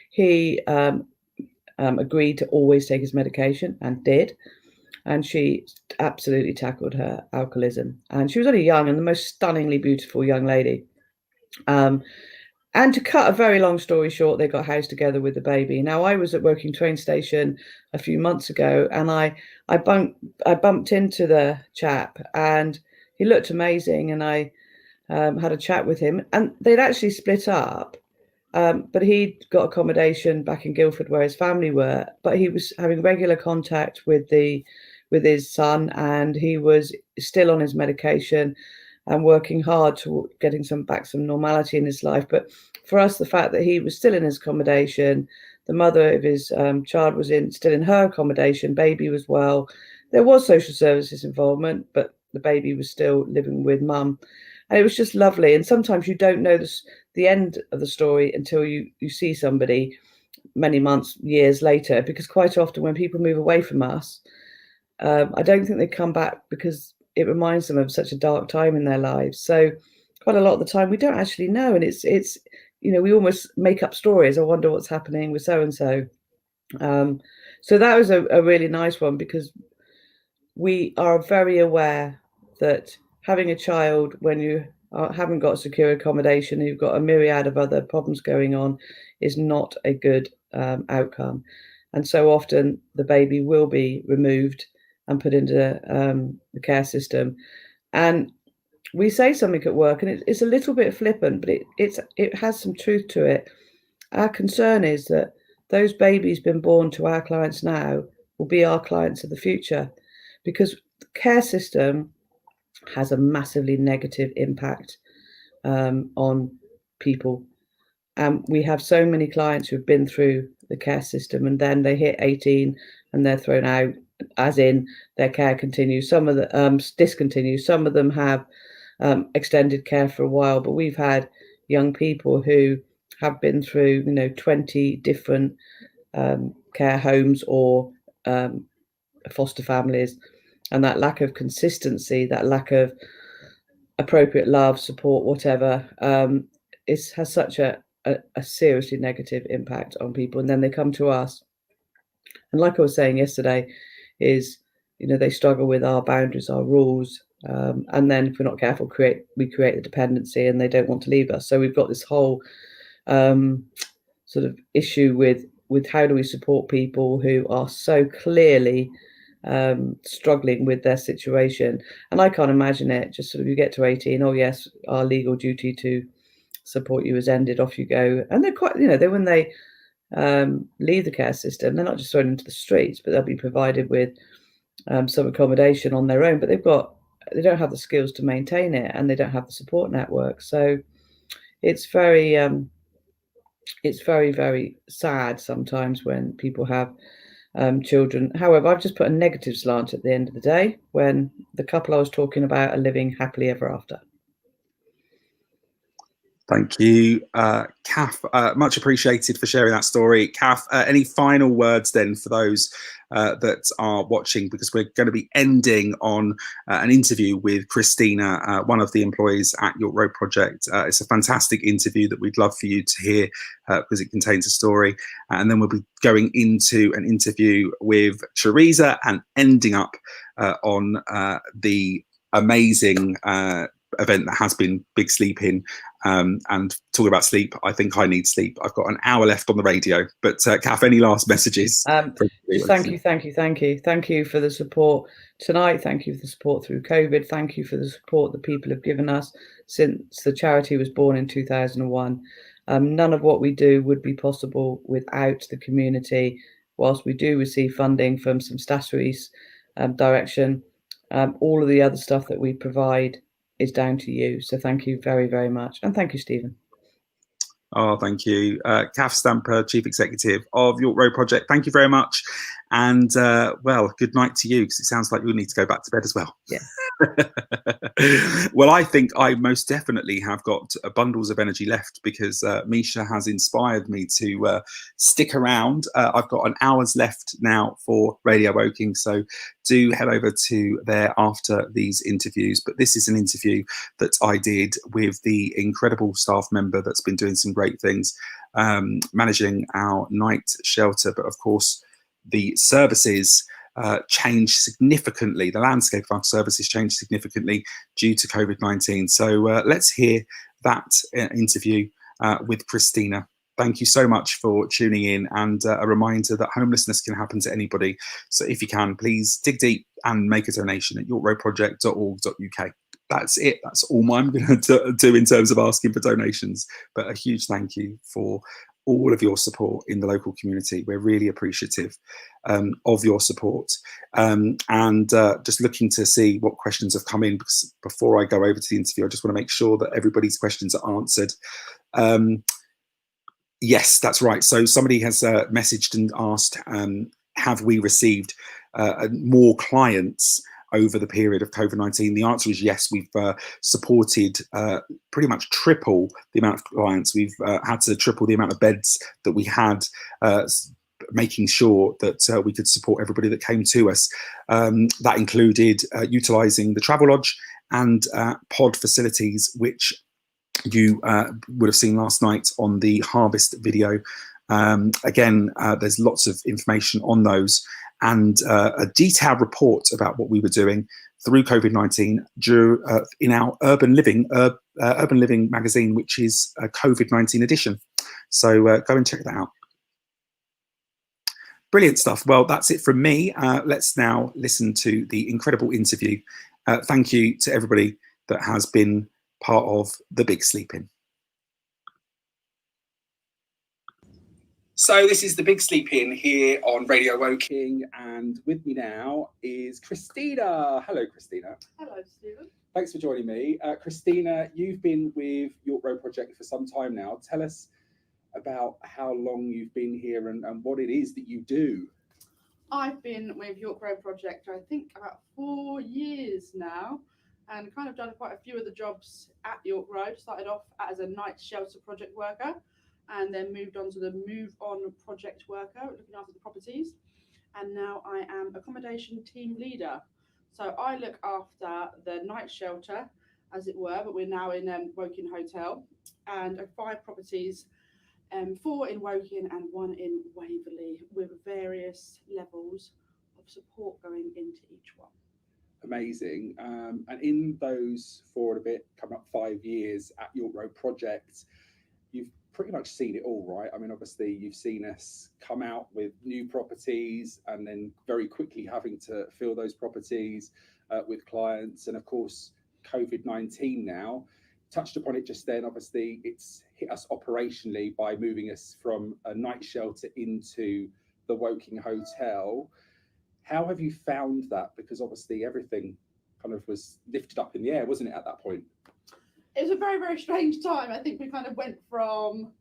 He agreed to always take his medication and did. And she absolutely tackled her alcoholism. And she was only young and the most stunningly beautiful young lady. And to cut a very long story short, they got housed together with the baby. Now, I was at Woking train station a few months ago and I bumped into the chap and he looked amazing. And I had a chat with him and they'd actually split up. But he'd got accommodation back in Guildford where his family were, but he was having regular contact with his son and he was still on his medication and working hard to getting some normality in his life. But for us, the fact that he was still in his accommodation, the mother of his child was still in her accommodation, baby was well. There was social services involvement, but the baby was still living with mum. And it was just lovely. And sometimes you don't know the end of the story until you see somebody many months, years later, because quite often when people move away from us, I don't think they come back because it reminds them of such a dark time in their lives. So quite a lot of the time we don't actually know. And it's we almost make up stories. I wonder what's happening with so-and-so. So that was a really nice one because we are very aware that having a child when you haven't got secure accommodation, who've got a myriad of other problems going on, is not a good outcome. And so often the baby will be removed and put into the care system. And we say something at work, and it's a little bit flippant, but it has some truth to it. Our concern is that those babies been born to our clients now will be our clients of the future, because the care system has a massively negative impact on people. And we have so many clients who've been through the care system and then they hit 18 and they're thrown out, as in their care continues. Some of them discontinue. Some of them have extended care for a while, but we've had young people who have been through, 20 different care homes or foster families, and that lack of consistency, that lack of appropriate love, support, whatever, has such a seriously negative impact on people. And then they come to us, and like I was saying yesterday, is they struggle with our boundaries, our rules, and then if we're not careful, we create the dependency, and they don't want to leave us. So we've got this whole sort of issue with how do we support people who are so clearly struggling with their situation. And I can't imagine it. Just sort of, you get to 18, oh yes, our legal duty to support you has ended, off you go. And they're quite, when they leave the care system, they're not just thrown into the streets, but they'll be provided with some accommodation on their own, but they don't have the skills to maintain it, and they don't have the support network. So it's very, very sad sometimes when people have children. However, I've just put a negative slant at the end of the day when the couple I was talking about are living happily ever after. Thank you, Kath. Much appreciated for sharing that story. Kath, any final words then for those that are watching, because we're going to be ending on an interview with Christina, one of the employees at York Road Project. It's a fantastic interview that we'd love for you to hear because it contains a story. And then we'll be going into an interview with Teresa and ending up on the amazing event that has been Big Sleep In. And talking about sleep, I think I need sleep. I've got an hour left on the radio. But Kath, any last messages? Thank you for the support tonight. Thank you for the support through COVID. Thank you for the support that people have given us since the charity was born in 2001. None of what we do would be possible without the community. Whilst we do receive funding from some statutory's direction, all of the other stuff that we provide is down to you. So thank you very, very much. And thank you, Stephen. Oh, thank you. Kath Stamper, Chief Executive of York Road Project. Thank you very much. And well, good night to you, because it sounds like you'll need to go back to bed as well. Yeah. Well, I think I most definitely have got bundles of energy left, because Misha has inspired me to stick around. I've got an hour's left now for Radio Woking, so do head over to there after these interviews. But this is an interview that I did with the incredible staff member that's been doing some great things, managing our night shelter. But of course, the services changed significantly. The landscape of our services changed significantly due to COVID-19. So let's hear that interview with Christina. Thank you so much for tuning in, and a reminder that homelessness can happen to anybody. So if you can, please dig deep and make a donation at yorkroadproject.org.uk. That's it. That's all I'm going to do in terms of asking for donations. But a huge thank you for all of your support in the local community. We're really appreciative of your support, and just looking to see what questions have come in, because before I go over to the interview, I just want to make sure that everybody's questions are answered. Yes, that's right. So somebody has messaged and asked, have we received more clients over the period of COVID-19? The answer is yes. We've supported pretty much triple the amount of clients. We've had to triple the amount of beds that we had, making sure that we could support everybody that came to us. That included utilising the Travelodge and pod facilities, which you would have seen last night on the Harvest video. Again, there's lots of information on those, and a detailed report about what we were doing through COVID-19 in our Urban Living magazine, which is a COVID-19 edition. So go and check that out. Brilliant stuff. Well, that's it from me. Let's now listen to the incredible interview. Thank you to everybody that has been part of the Big Sleep In. So this is the Big Sleep In here on Radio Woking, and with me now is Christina. Hello, Christina. Hello, Stephen. Thanks for joining me. Christina, you've been with York Road Project for some time now. Tell us about how long you've been here and what it is that you do. I've been with York Road Project, I think, about 4 years now, and kind of done quite a few of the jobs at York Road. Started off as a night shelter project worker, and then moved on to the Move On project worker, looking after the properties. And now I am accommodation team leader. So I look after the night shelter, as it were, but we're now in Woking Hotel, and 5 properties, 4 in Woking and 1 in Waverley, with various levels of support going into each one. Amazing. And in those 4 and a bit, coming up 5 years at York Road Project, you've pretty much seen it all, right? I mean, obviously you've seen us come out with new properties and then very quickly having to fill those properties with clients. And of course, COVID-19 now, touched upon it just then, obviously it's hit us operationally by moving us from a night shelter into the Woking Hotel. How have you found that? Because obviously everything kind of was lifted up in the air, wasn't it, at that point? It was a very, very strange time. I think we kind of went from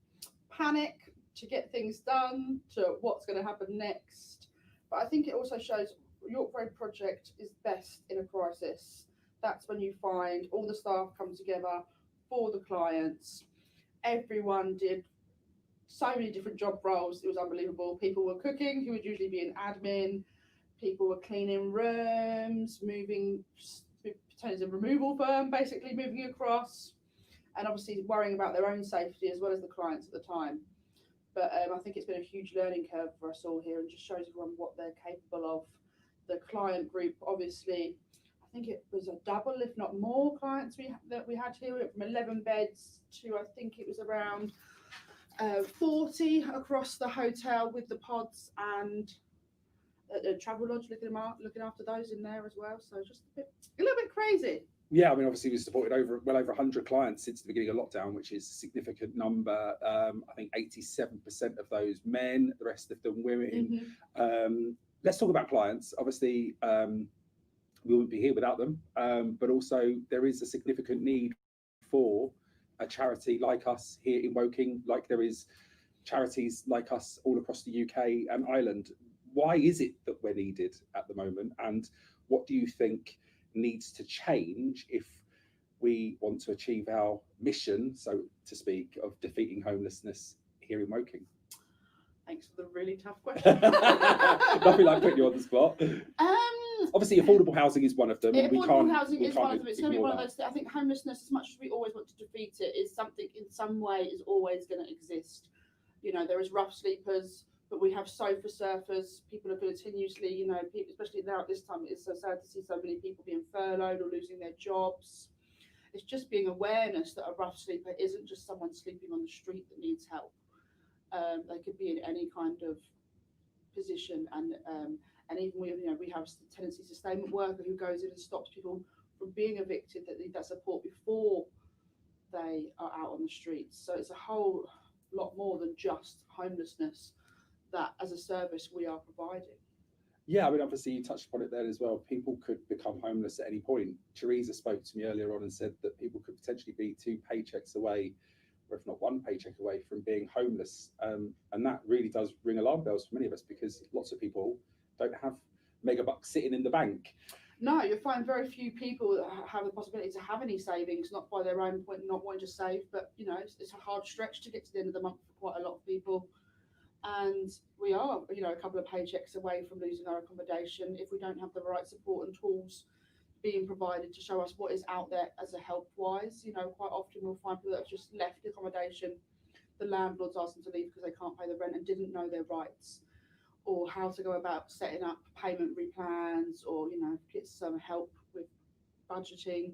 panic to get things done to what's going to happen next. But I think it also shows York Road Project is best in a crisis. That's when you find all the staff come together for the clients. Everyone did so many different job roles. It was unbelievable. People were cooking, who would usually be in admin. People were cleaning rooms, moving, turning a removal firm, basically moving across, and obviously worrying about their own safety as well as the clients at the time. But I think it's been a huge learning curve for us all here, and just shows everyone what they're capable of. The client group, obviously, I think it was a double, if not more, clients that we had here. We went from 11 beds to, I think it was around 40 across the hotel, with the pods and a travel lodge looking after those in there as well. So just a little bit crazy. Yeah, I mean, obviously we've supported well over 100 clients since the beginning of lockdown, which is a significant number. I think 87% of those men, the rest of them women. Mm-hmm. Let's talk about clients. Obviously, we wouldn't be here without them, but also there is a significant need for a charity like us here in Woking, like there is charities like us all across the UK and Ireland. Why is it that we're needed at the moment, and what do you think needs to change if we want to achieve our mission, so to speak, of defeating homelessness here in Woking? Thanks for the really tough question. Nothing like putting you on the spot. Obviously, affordable housing is one of them. Affordable housing is one of them. It's going to be one of those. I think homelessness, as much as we always want to defeat it, is something in some way is always going to exist. You know, there is rough sleepers, but we have sofa surfers. People are continuously, you know, people, especially now at this time, it's so sad to see so many people being furloughed or losing their jobs. It's just being awareness that a rough sleeper isn't just someone sleeping on the street that needs help. They could be in any kind of position, and even we have a tenancy sustainment worker who goes in and stops people from being evicted that need that support before they are out on the streets. So it's a whole lot more than just homelessness that as a service we are providing. Yeah, I mean, obviously you touched upon it there as well. People could become homeless at any point. Teresa spoke to me earlier on and said that people could potentially be 2 paychecks away, or if not 1 paycheck away, from being homeless. And that really does ring alarm bells for many of us, because lots of people don't have mega bucks sitting in the bank. No, you'll find very few people that have the possibility to have any savings, not by their own point, not wanting to save, but you know, it's a hard stretch to get to the end of the month for quite a lot of people. And we are, you know, a couple of paychecks away from losing our accommodation if we don't have the right support and tools being provided to show us what is out there as a help wise. You know, quite often we'll find people that have just left the accommodation, the landlords asked them to leave because they can't pay the rent and didn't know their rights, or how to go about setting up payment replans, or, you know, get some help with budgeting.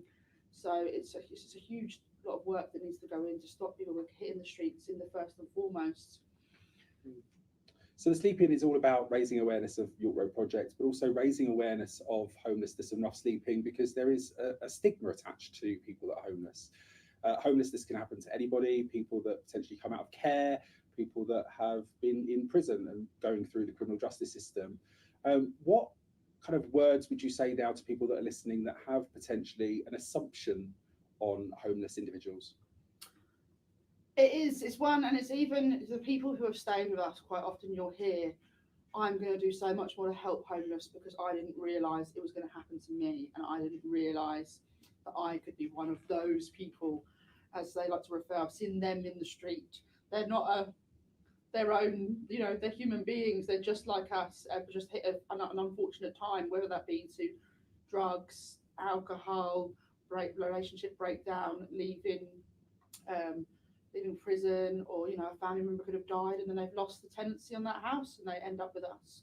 So it's a huge lot of work that needs to go in to stop people from hitting the streets in the first and foremost. So the Sleep In is all about raising awareness of York Road Project, but also raising awareness of homelessness and rough sleeping, because there is a stigma attached to people that are homeless. Homelessness can happen to anybody, people that potentially come out of care, people that have been in prison and going through the criminal justice system. What kind of words would you say now to people that are listening that have potentially an assumption on homeless individuals? It's one, and it's even the people who have stayed with us. Quite often you'll hear, I'm going to do so much more to help homeless because I didn't realise it was going to happen to me, and I didn't realise that I could be one of those people, as they like to refer. I've seen them in the street. They're not their own, they're human beings. They're just like us, just hit an unfortunate time, whether that be to drugs, alcohol, relationship breakdown, leaving prison, or a family member could have died and then they've lost the tenancy on that house and they end up with us.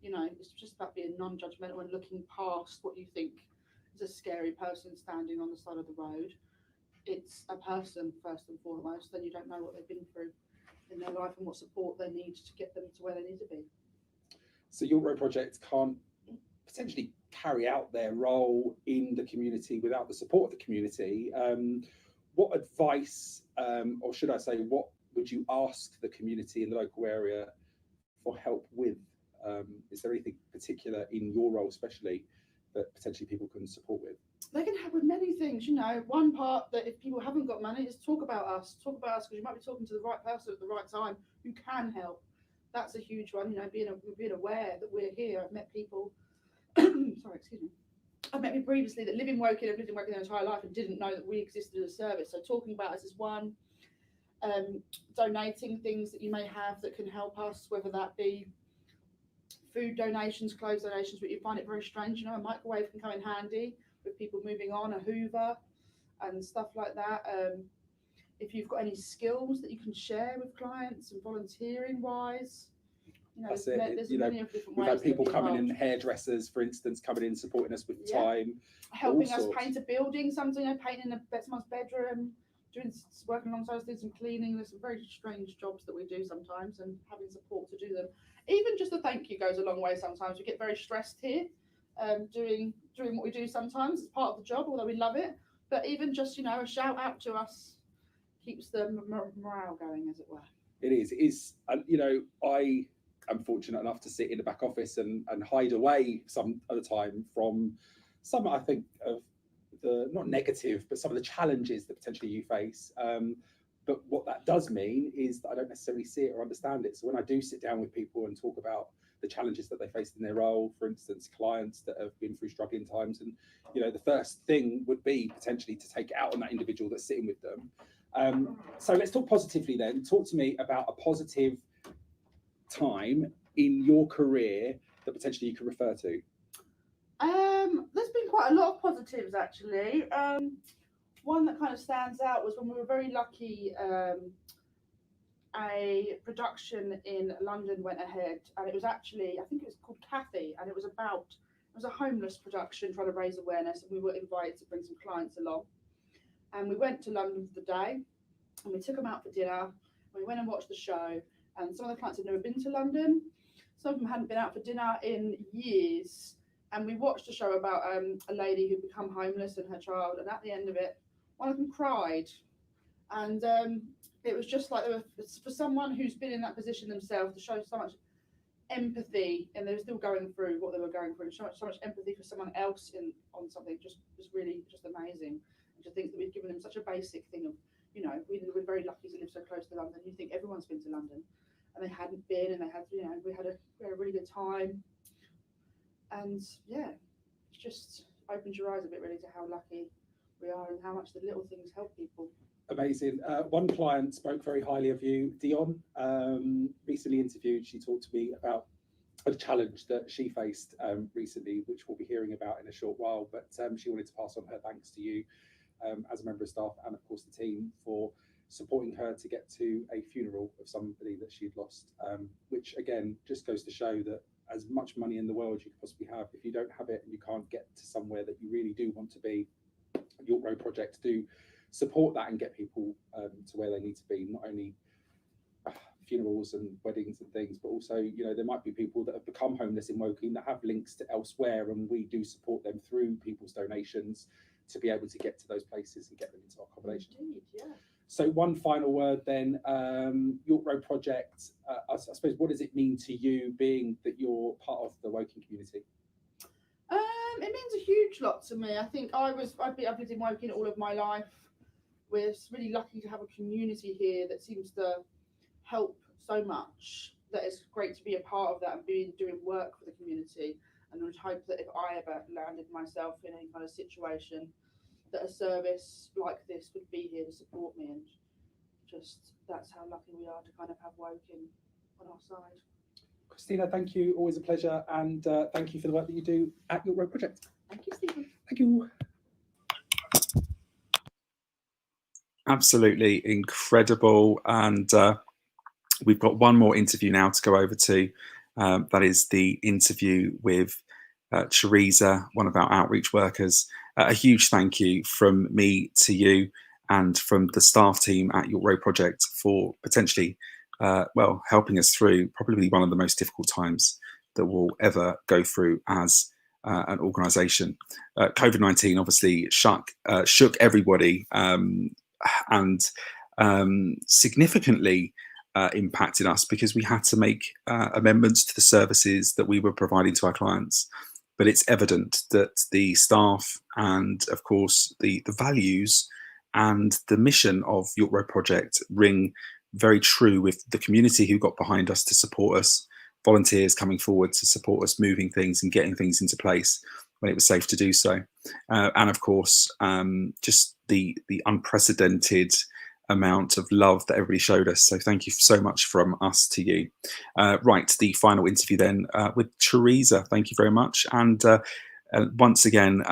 It's just about being non-judgmental and looking past what you think is a scary person standing on the side of the road. It's a person first and foremost, then you don't know what they've been through in their life and what support they need to get them to where they need to be. So York Road Project can't potentially carry out their role in the community without the support of the community. What advice, or should I say, what would you ask the community in the local area for help with? Is there anything particular in your role especially that potentially people can support with? They can help with many things. One part that if people haven't got money is talk about us because you might be talking to the right person at the right time who can help. That's a huge one. Being aware that we're here. I've met people sorry, excuse me. I've met people previously that live in Woking, have lived in Woking their entire life and didn't know that we existed as a service. So talking about us is one. Donating things that you may have that can help us, whether that be food donations, clothes donations, but you find it very strange. A microwave can come in handy with people moving on, a Hoover and stuff like that. If you've got any skills that you can share with clients and volunteering wise, that's it. There's many different we've ways had people to be coming in, involved. hairdressers, for instance, coming in, supporting us with Yeah. time, Helping all us sorts. paint a building, something, painting someone's bedroom, working alongside us, doing some cleaning. There's some very strange jobs that we do sometimes, and having support to do them. Even just a thank you goes a long way sometimes. We get very stressed here, doing what we do sometimes. It's part of the job, although we love it. But even just, a shout out to us keeps the morale going, as it were. It is. I am fortunate enough to sit in the back office and hide away some of the time from some, I think, of the, not negative, but some of the challenges that potentially you face. But what that does mean is that I don't necessarily see it or understand it. So when I do sit down with people and talk about the challenges that they faced in their role, for instance, clients that have been through struggling times, and the first thing would be potentially to take it out on that individual that's sitting with them. So let's talk positively then. Talk to me about a positive time in your career that potentially you can refer to. There's been quite a lot of positives actually. One that kind of stands out was when we were very lucky. A production in London went ahead, and it was actually, I think it was called Kathy, and it was a homeless production trying to raise awareness, and we were invited to bring some clients along. And we went to London for the day, and we took them out for dinner, and we went and watched the show, and some of the clients had never been to London. Some of them hadn't been out for dinner in years, and we watched a show about a lady who'd become homeless and her child, and at the end of it, one of them cried. And it was just like, for someone who's been in that position themselves, to show so much empathy, and they were still going through what they were going through, and so much empathy for someone else on something just was really just amazing. And to think that we've given them such a basic thing of, we're very lucky to live so close to London. You think everyone's been to London, and they hadn't been, and they had, we had a really good time. And yeah, it just opens your eyes a bit really to how lucky we are and how much the little things help people. Amazing. One client spoke very highly of you, Dion, recently interviewed. She talked to me about a challenge that she faced recently, which we'll be hearing about in a short while, but she wanted to pass on her thanks to you as a member of staff and of course the team for supporting her to get to a funeral of somebody that she'd lost, which again just goes to show that as much money in the world you could possibly have, if you don't have it and you can't get to somewhere that you really do want to be, York Road Project do support that and get people to where they need to be, not only funerals and weddings and things, but also, you know, there might be people that have become homeless in Woking that have links to elsewhere, and we do support them through people's donations to be able to get to those places and get them into accommodation. Indeed, yeah. So one final word then, York Road Project, I suppose, what does it mean to you being that you're part of the Woking community? It means a huge lot to me. I think I've lived in Woking all of my life. We're really lucky to have a community here that seems to help so much, that it's great to be a part of that and doing work for the community. And I would hope that if I ever landed myself in any kind of situation, that a service like this would be here to support me, and just that's how lucky we are to kind of have Woking on our side. Christina, thank you, always a pleasure, and thank you for the work that you do at York Road Project. Thank you, Stephen. Thank you. Absolutely incredible, and we've got one more interview now to go over to. That is the interview with Teresa, one of our outreach workers. A huge thank you from me to you and from the staff team at York Road Project for potentially, helping us through probably one of the most difficult times that we'll ever go through as an organisation. COVID-19 obviously shook everybody and significantly impacted us, because we had to make amendments to the services that we were providing to our clients. But it's evident that the staff and, of course, the values and the mission of York Road Project ring very true with the community who got behind us to support us, volunteers coming forward to support us moving things and getting things into place when it was safe to do so. And of course, just the unprecedented amount of love that everybody showed us. So thank you so much from us to you. Right, the final interview then with Teresa. Thank you very much. And once again,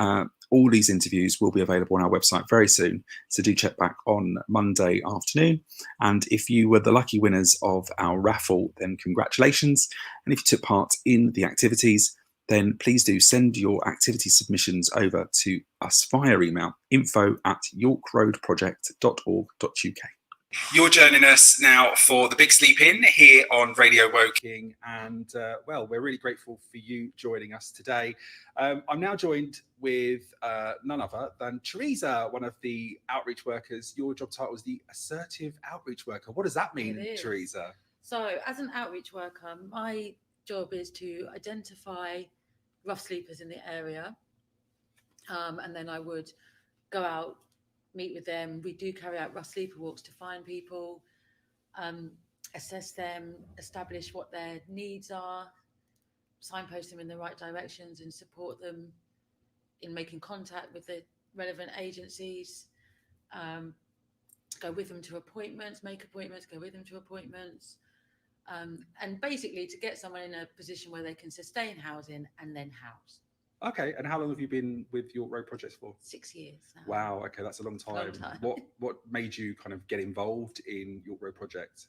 all these interviews will be available on our website very soon. So do check back on Monday afternoon. And if you were the lucky winners of our raffle, then congratulations. And if you took part in the activities, then please do send your activity submissions over to us via email, info@yorkroadproject.org.uk. You're joining us now for the Big Sleep In here on Radio Woking, and we're really grateful for you joining us today. I'm now joined with none other than Teresa, one of the outreach workers. Your job title is the Assertive Outreach Worker. What does that mean, Teresa? So, as an outreach worker, my job is to identify rough sleepers in the area, and then I would go out, meet with them. We do carry out rough sleeper walks to find people, assess them, establish what their needs are, signpost them in the right directions, and support them in making contact with the relevant agencies, go with them to appointments, make appointments, go with them to appointments, and basically to get someone in a position where they can sustain housing and then house. Okay, and how long have you been with York Road Project for? 6 years now. Wow, okay, that's a long time. Long time. What made you kind of get involved in York Road Project?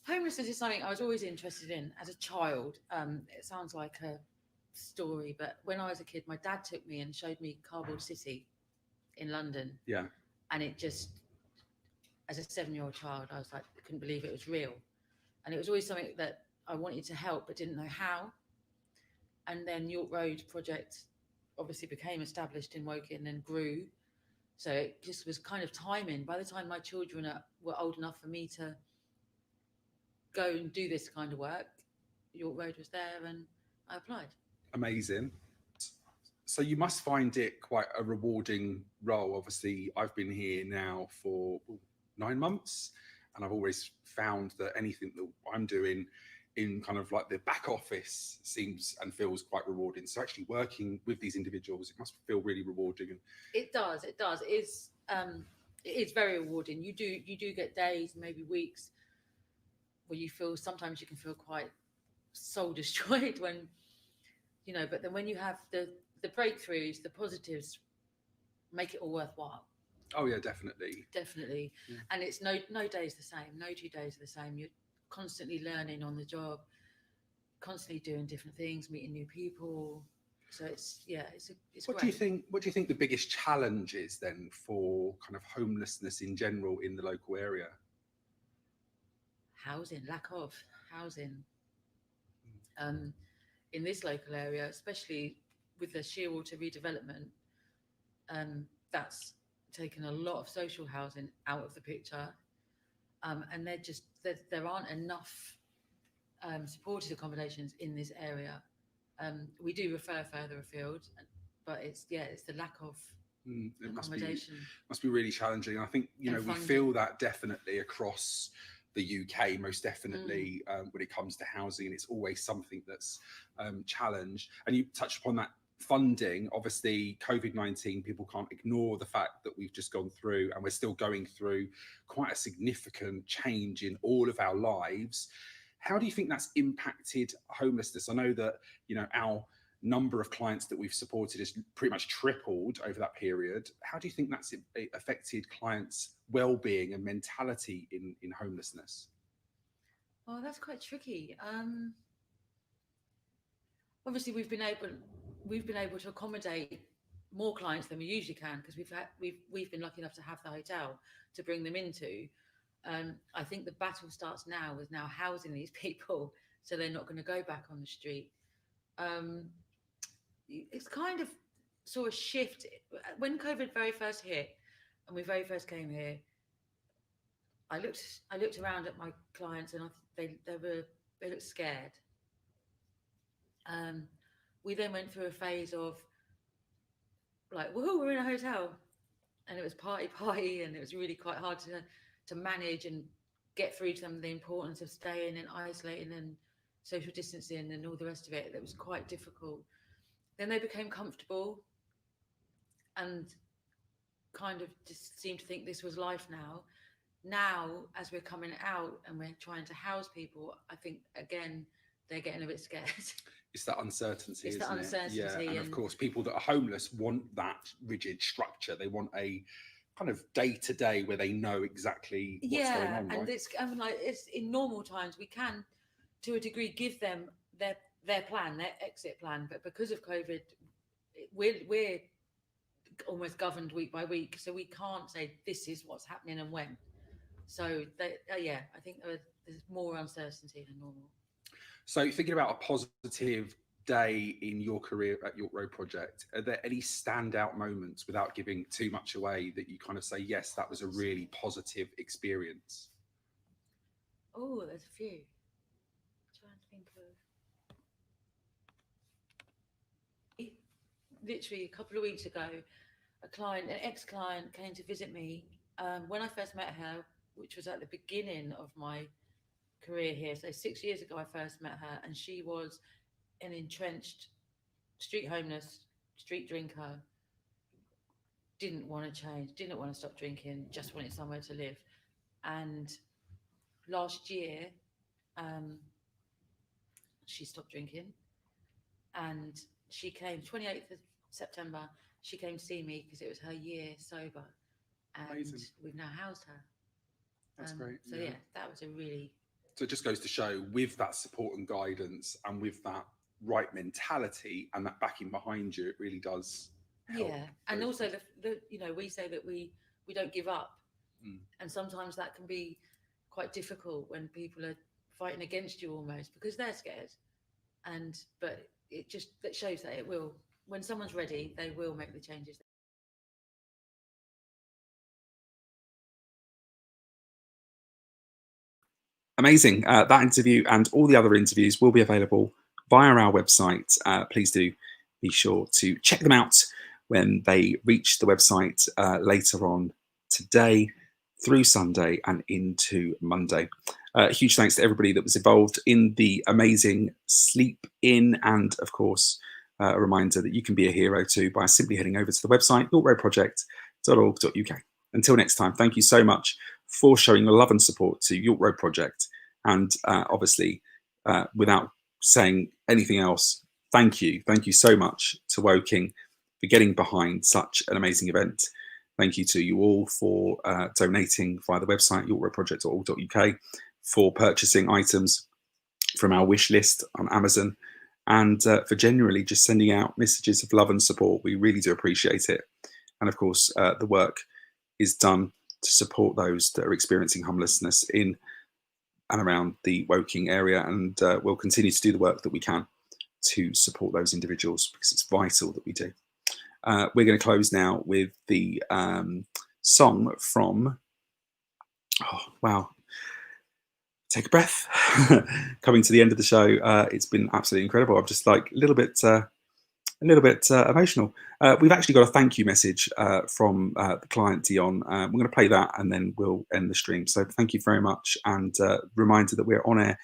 Homelessness is something I was always interested in as a child. It sounds like a story, but when I was a kid, my dad took me and showed me Cardboard City in London. Yeah. And it just, as a 7-year-old child, I was like, I couldn't believe it was real. And it was always something that I wanted to help, but didn't know how. And then York Road Project obviously became established in Woking and grew. So it just was kind of timing. By the time my children were old enough for me to go and do this kind of work, York Road was there and I applied. Amazing. So you must find it quite a rewarding role. Obviously, I've been here now for 9 months, and I've always found that anything that I'm doing in kind of like the back office seems and feels quite rewarding. So actually working with these individuals, it must feel really rewarding. It does. It is very rewarding. You do get days, maybe weeks, where you feel, sometimes you can feel quite soul destroyed when, but then when you have the breakthroughs, the positives make it all worthwhile. Oh yeah, definitely. Definitely. Yeah. And it's no day is the same. No 2 days are the same. You're constantly learning on the job, constantly doing different things, meeting new people. So it's What great. do you think? What do you think the biggest challenge is then for kind of homelessness in general in the local area? Housing, lack of housing. In this local area, especially with the Shearwater redevelopment, that's taken a lot of social housing out of the picture, and there aren't enough supported accommodations in this area. We do refer further afield, but it's the lack of It accommodation. must be really challenging. I think we funding. feel that definitely across the UK, most definitely when it comes to housing, and it's always something that's challenged. And you touched upon that funding. Obviously, COVID-19, people can't ignore the fact that we've just gone through, and we're still going through quite a significant change in all of our lives. How do you think that's impacted homelessness? I know that our number of clients that we've supported has pretty much tripled over that period. How do you think that's affected clients' well-being and mentality in homelessness? Oh, that's quite tricky. Obviously, we've been able to accommodate more clients than we usually can, because we've been lucky enough to have the hotel to bring them into. I think the battle starts now with housing these people, so they're not going to go back on the street. It's kind of saw a shift when COVID very first hit, and we very first came here. I looked around at my clients, and they looked scared. We then went through a phase of like, woohoo, we're in a hotel, and it was party, and it was really quite hard to manage and get through to them the importance of staying and isolating and social distancing and all the rest of it. That was quite difficult. Then they became comfortable and kind of just seemed to think this was life now. Now, as we're coming out and we're trying to house people, I think, again, they're getting a bit scared. It's that uncertainty, It's isn't that uncertainty. it? Yeah, and of course, people that are homeless want that rigid structure. They want a kind of day-to-day where they know exactly what's going on, and right? it's in normal times, we can, to a degree, give them their plan, their exit plan, but because of COVID, we're almost governed week by week, so we can't say this is what's happening and when. So I think there's more uncertainty than normal. So thinking about a positive day in your career at York Road Project, are there any standout moments, without giving too much away, that you kind of say, yes, that was a really positive experience? Oh, there's a few. I'm trying to think of. Literally a couple of weeks ago, an ex-client came to visit me when I first met her, which was at the beginning of my career here. So 6 years ago, I first met her, and she was an entrenched street homeless, street drinker, didn't want to change, didn't want to stop drinking, just wanted somewhere to live. And last year, she stopped drinking, and she came 28th of September. She came to see me because it was her year sober, and Amazing. We've now housed her. That's great. So yeah, that was a really. So it just goes to show, with that support and guidance, and with that right mentality and that backing behind you, it really does help. Yeah, and also the we say that we don't give up, and sometimes that can be quite difficult when people are fighting against you almost because they're scared, but that shows that it will. When someone's ready, they will make the changes. Amazing. That interview and all the other interviews will be available via our website. Please do be sure to check them out when they reach the website later on today, through Sunday and into Monday. Huge thanks to everybody that was involved in the amazing Sleep In, and of course, a reminder that you can be a hero too by simply heading over to the website, yorkroadproject.org.uk. Until next time, thank you so much for showing your love and support to York Road Project. And obviously, without saying anything else, thank you so much to Woking for getting behind such an amazing event. Thank you to you all for donating via the website yorkroadproject.org.uk, for purchasing items from our wish list on Amazon, and for generally just sending out messages of love and support. We really do appreciate it. And of course, the work is done to support those that are experiencing homelessness in and around the Woking area, and we'll continue to do the work that we can to support those individuals, because it's vital that we do. We're going to close now with the song from, oh wow, take a breath. Coming to the end of the show, it's been absolutely incredible. I'm just like a little bit emotional. We've actually got a thank you message from the client Dion. We're going to play that and then we'll end the stream. So thank you very much, and reminder that we're on air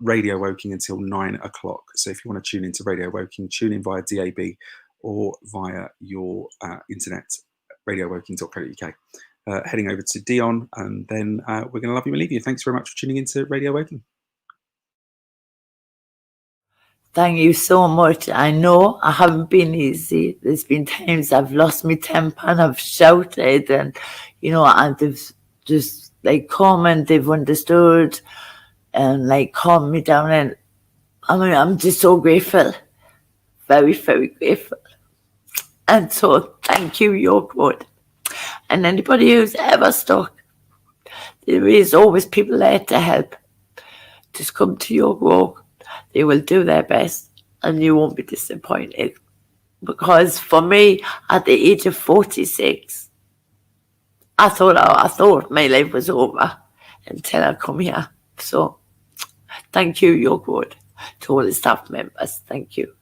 Radio Woking until 9 o'clock. So if you want to tune into Radio Woking, tune in via DAB or via your internet, radiowoking.co.uk. Heading over to Dion, and then we're going to love you and leave you. Thanks very much for tuning into Radio Woking. Thank you so much. I know I haven't been easy. There's been times I've lost my temper and I've shouted, and and they've just like come and they've understood and like calmed me down. And I mean, I'm just so grateful, very, very grateful. And so thank you, York Road. And anybody who's ever stuck, there is always people there to help. Just come to York Road. They will do their best and you won't be disappointed. Because for me, at the age of 46, I thought my life was over until I come here. So thank you, York Road, to all the staff members. Thank you.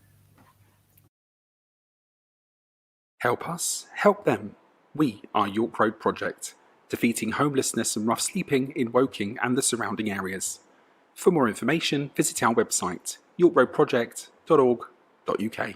Help us, help them. We are York Road Project, defeating homelessness and rough sleeping in Woking and the surrounding areas. For more information, visit our website, yorkroadproject.org.uk.